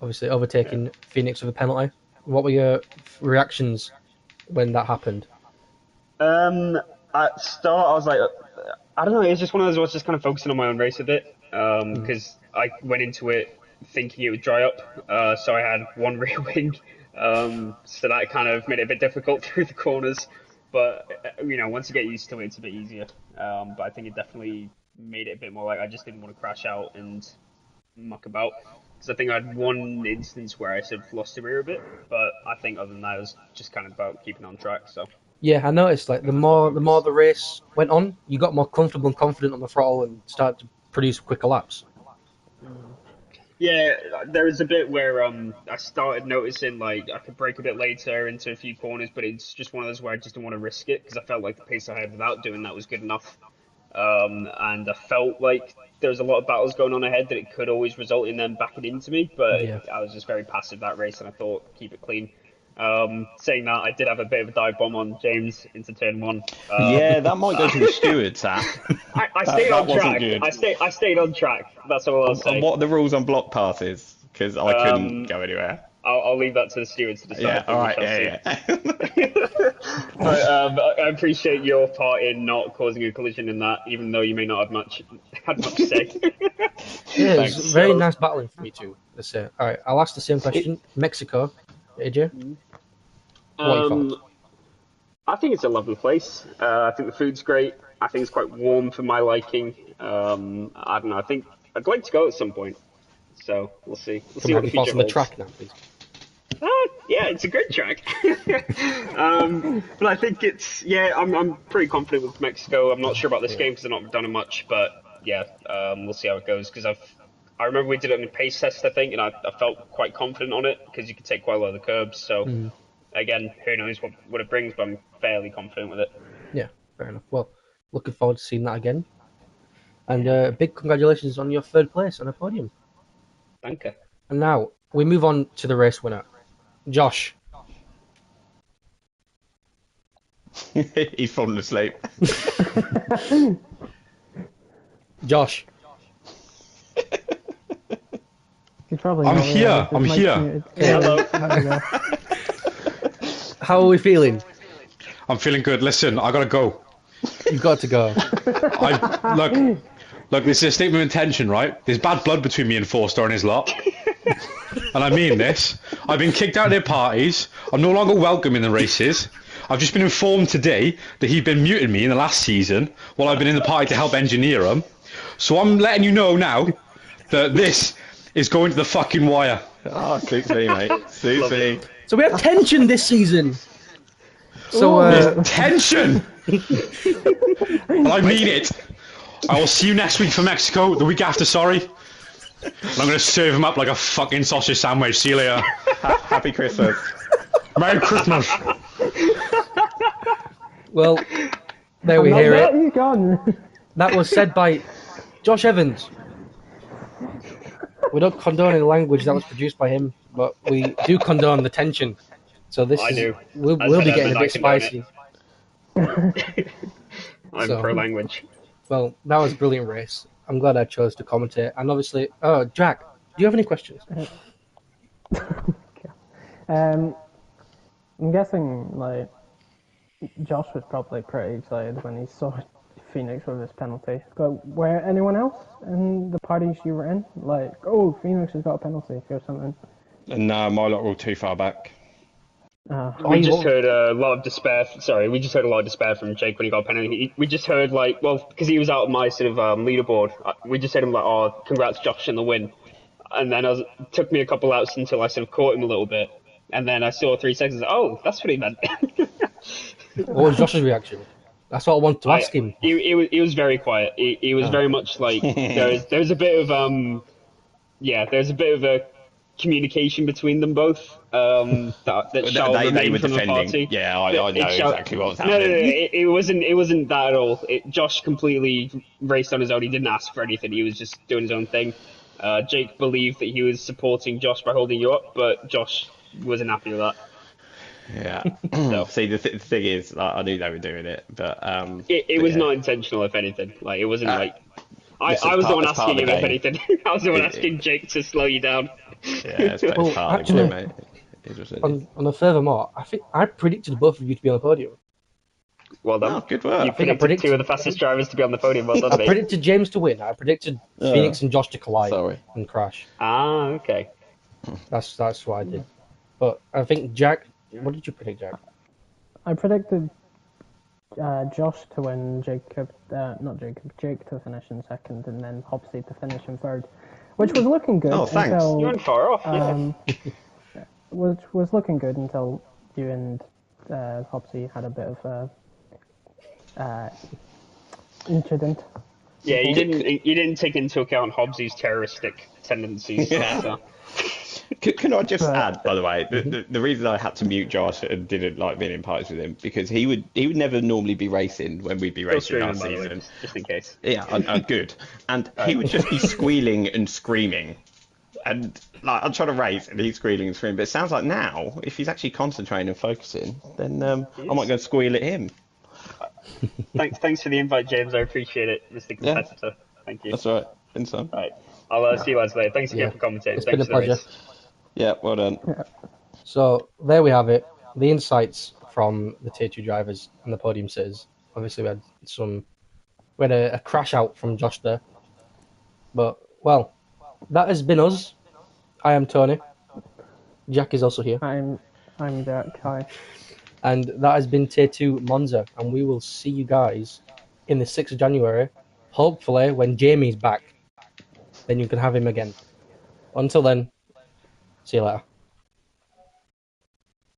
Obviously Yeah. overtaking Phoenix with a penalty. What were your reactions when that happened? Um, at start, I was like, I don't know. It was just one of those. I was just kind of focusing on my own race a bit. Because I went into it thinking it would dry up. So I had one rear wing. So that kind of made it a bit difficult through the corners. But once you get used to it, it's a bit easier. But I think it definitely made it a bit more like I just didn't want to crash out and muck about. Because I think I had one instance where I sort of lost the rear a bit, but I think other than that, it was just kind of about keeping on track. So Yeah, I noticed like the more the race went on, you got more comfortable and confident on the throttle and started to produce quicker laps. yeah, there was a bit where I started noticing like I could brake a bit later into a few corners, but it's just one of those where I just didn't want to risk it because I felt like the pace I had without doing that was good enough. And I felt like there was a lot of battles going on ahead that it could always result in them backing into me, but Yeah. I was just very passive that race, and I thought keep it clean. Saying that, I did have a bit of a dive bomb on James into turn one. Yeah, that might go to the stewards, that. I stayed That on wasn't track. good. I stayed on track. That's all I'll And say. what are the rules on block passes? Because I couldn't Um, go anywhere. I'll leave that to the stewards to Yeah, decide. all right, We shall see. yeah. But I appreciate your part in not causing a collision in that, even though you may not have had much say. Yeah, it was Thanks. very So, nice battling for me too. Let's say. All right, I'll ask the same question. Mexico, AJ, what are your um, thoughts? I think it's a lovely place. I think the food's great. I think it's quite warm for my liking. I don't know. I think I'd like to go at some point. So we'll see. We'll Can see we what have the your thoughts future on the holds. track now, please? Yeah, it's a great track. But I think it's yeah. I'm pretty confident with Mexico. I'm not sure about this game because I've not done it much, but yeah, we'll see how it goes. Because I remember we did it in a pace test, I think, and I felt quite confident on it because you could take quite a lot of the curbs. So again, who knows what it brings, but I'm fairly confident with it. Yeah, fair enough. Well, looking forward to seeing that again. And big congratulations on your third place on a podium. Thank you. And now we move on to the race winner, Josh. He's fallen asleep. Josh, He's probably I'm not here, realised his I'm mic's here. muted. Hello. There we go. how are we feeling? I'm feeling good. Listen, I gotta go. You've got to go. Look, this is a statement of intention, right? There's bad blood between me and Forster and his lot. And I mean this. I've been kicked out of their parties. I'm no longer welcome in the races. I've just been informed today that he'd been muting me in the last season while I've been in the party to help engineer him. So I'm letting you know now that this is going to the fucking wire. Oh, suits me, mate. Suits me. So we have tension this season. So There's tension! And I mean it. I will see you next week for Mexico, the week after, sorry. And I'm going to serve him up like a fucking sausage sandwich. See you later. Happy Christmas. Merry Christmas. well, there we hear There it. you gone. That was said by Josh Evans. We don't condone any language that was produced by him, but we do condone the tension. So this I is do. we'll be getting a bit condone spicy. it. I'm So, pro language. well, that was a brilliant race. I'm glad I chose to commentate. And obviously, Jack, do you have any questions? Um, I'm guessing like Josh was probably pretty excited when he saw Phoenix with his penalty. But were anyone else in the parties you were in like, oh, Phoenix has got a penalty or something? And no, my lot were all too far back. We you just won't- heard a lot of despair. Sorry, we just heard a lot of despair from Jake when he got a penalty. We just heard like, well, because he was out of my sort of leaderboard. We just heard him like, "Oh, congrats, Josh, on the win." And then it took me a couple outs until I sort of caught him a little bit. And then I saw 3 seconds. Oh, that's what he meant. What was Josh's reaction? That's what I wanted to ask him. He was very quiet. He was very much like there's a bit of there's a bit of a communication between them both. That shall They remain were from the defending. party. Yeah, I know exactly what was No, happening. it wasn't that at all. Josh completely raced on his own. He didn't ask for anything. He was just doing his own thing. Jake believed that he was supporting Josh by holding you up, but Josh wasn't happy with that. Yeah. So See, the thing is, like, I knew they were doing it, but it was not intentional, if anything. Like it wasn't like. listen, I was the one it's part asking of him the if game. anything. I was the one asking Jake to slow you down. Yeah, it's Well, part of the actually, game, mate. It was on a furthermore, I think I predicted both of you to be on the podium. Well done. Oh, good work. You I think I predicted two of the fastest drivers to be on the podium. Well done, I mate. predicted James to win. I predicted Phoenix and Josh to collide Sorry. and crash. Ah, okay. That's what I did. But I think Jack. What did you predict, Jack? I predicted Josh to win, Jake to finish in second, and then Hopsy to finish in third, which was looking good Oh, thanks. until You weren't far off, yeah. was looking good until you and Hopsy had a bit of a incident. Yeah, you didn't take into account Hobbsy's terroristic tendencies. Yeah. So. Can I just But- add, by the way, the reason I had to mute Josh and didn't like being in parties with him because he would never normally be racing when we'd be Still racing streaming, last by the way, season. just in case. Yeah, good. And he would just be squealing and screaming. And like I'm trying to race and he's squealing and screaming. But it sounds like now, if he's actually concentrating and focusing, then I might go and squeal at him. Thanks for the invite, James. I appreciate it, Mr. Competitor. Thank you. That's all right. Been some. All right. I'll see you guys later. Thanks again Yeah. for commentating. It's been Thanks a for the pleasure. race. Yeah, well done. So there we have it. The insights from the tier 2 drivers and the podium sitters. Obviously, we had a crash out from Josh there. But well, that has been us. I am Tony. Jack is also here, I'm Jack. Hi. and that has been tier 2 Monza. And we will see you guys in the 6th of January. Hopefully, when Jamie's back, then you can have him again. Until then, see you later.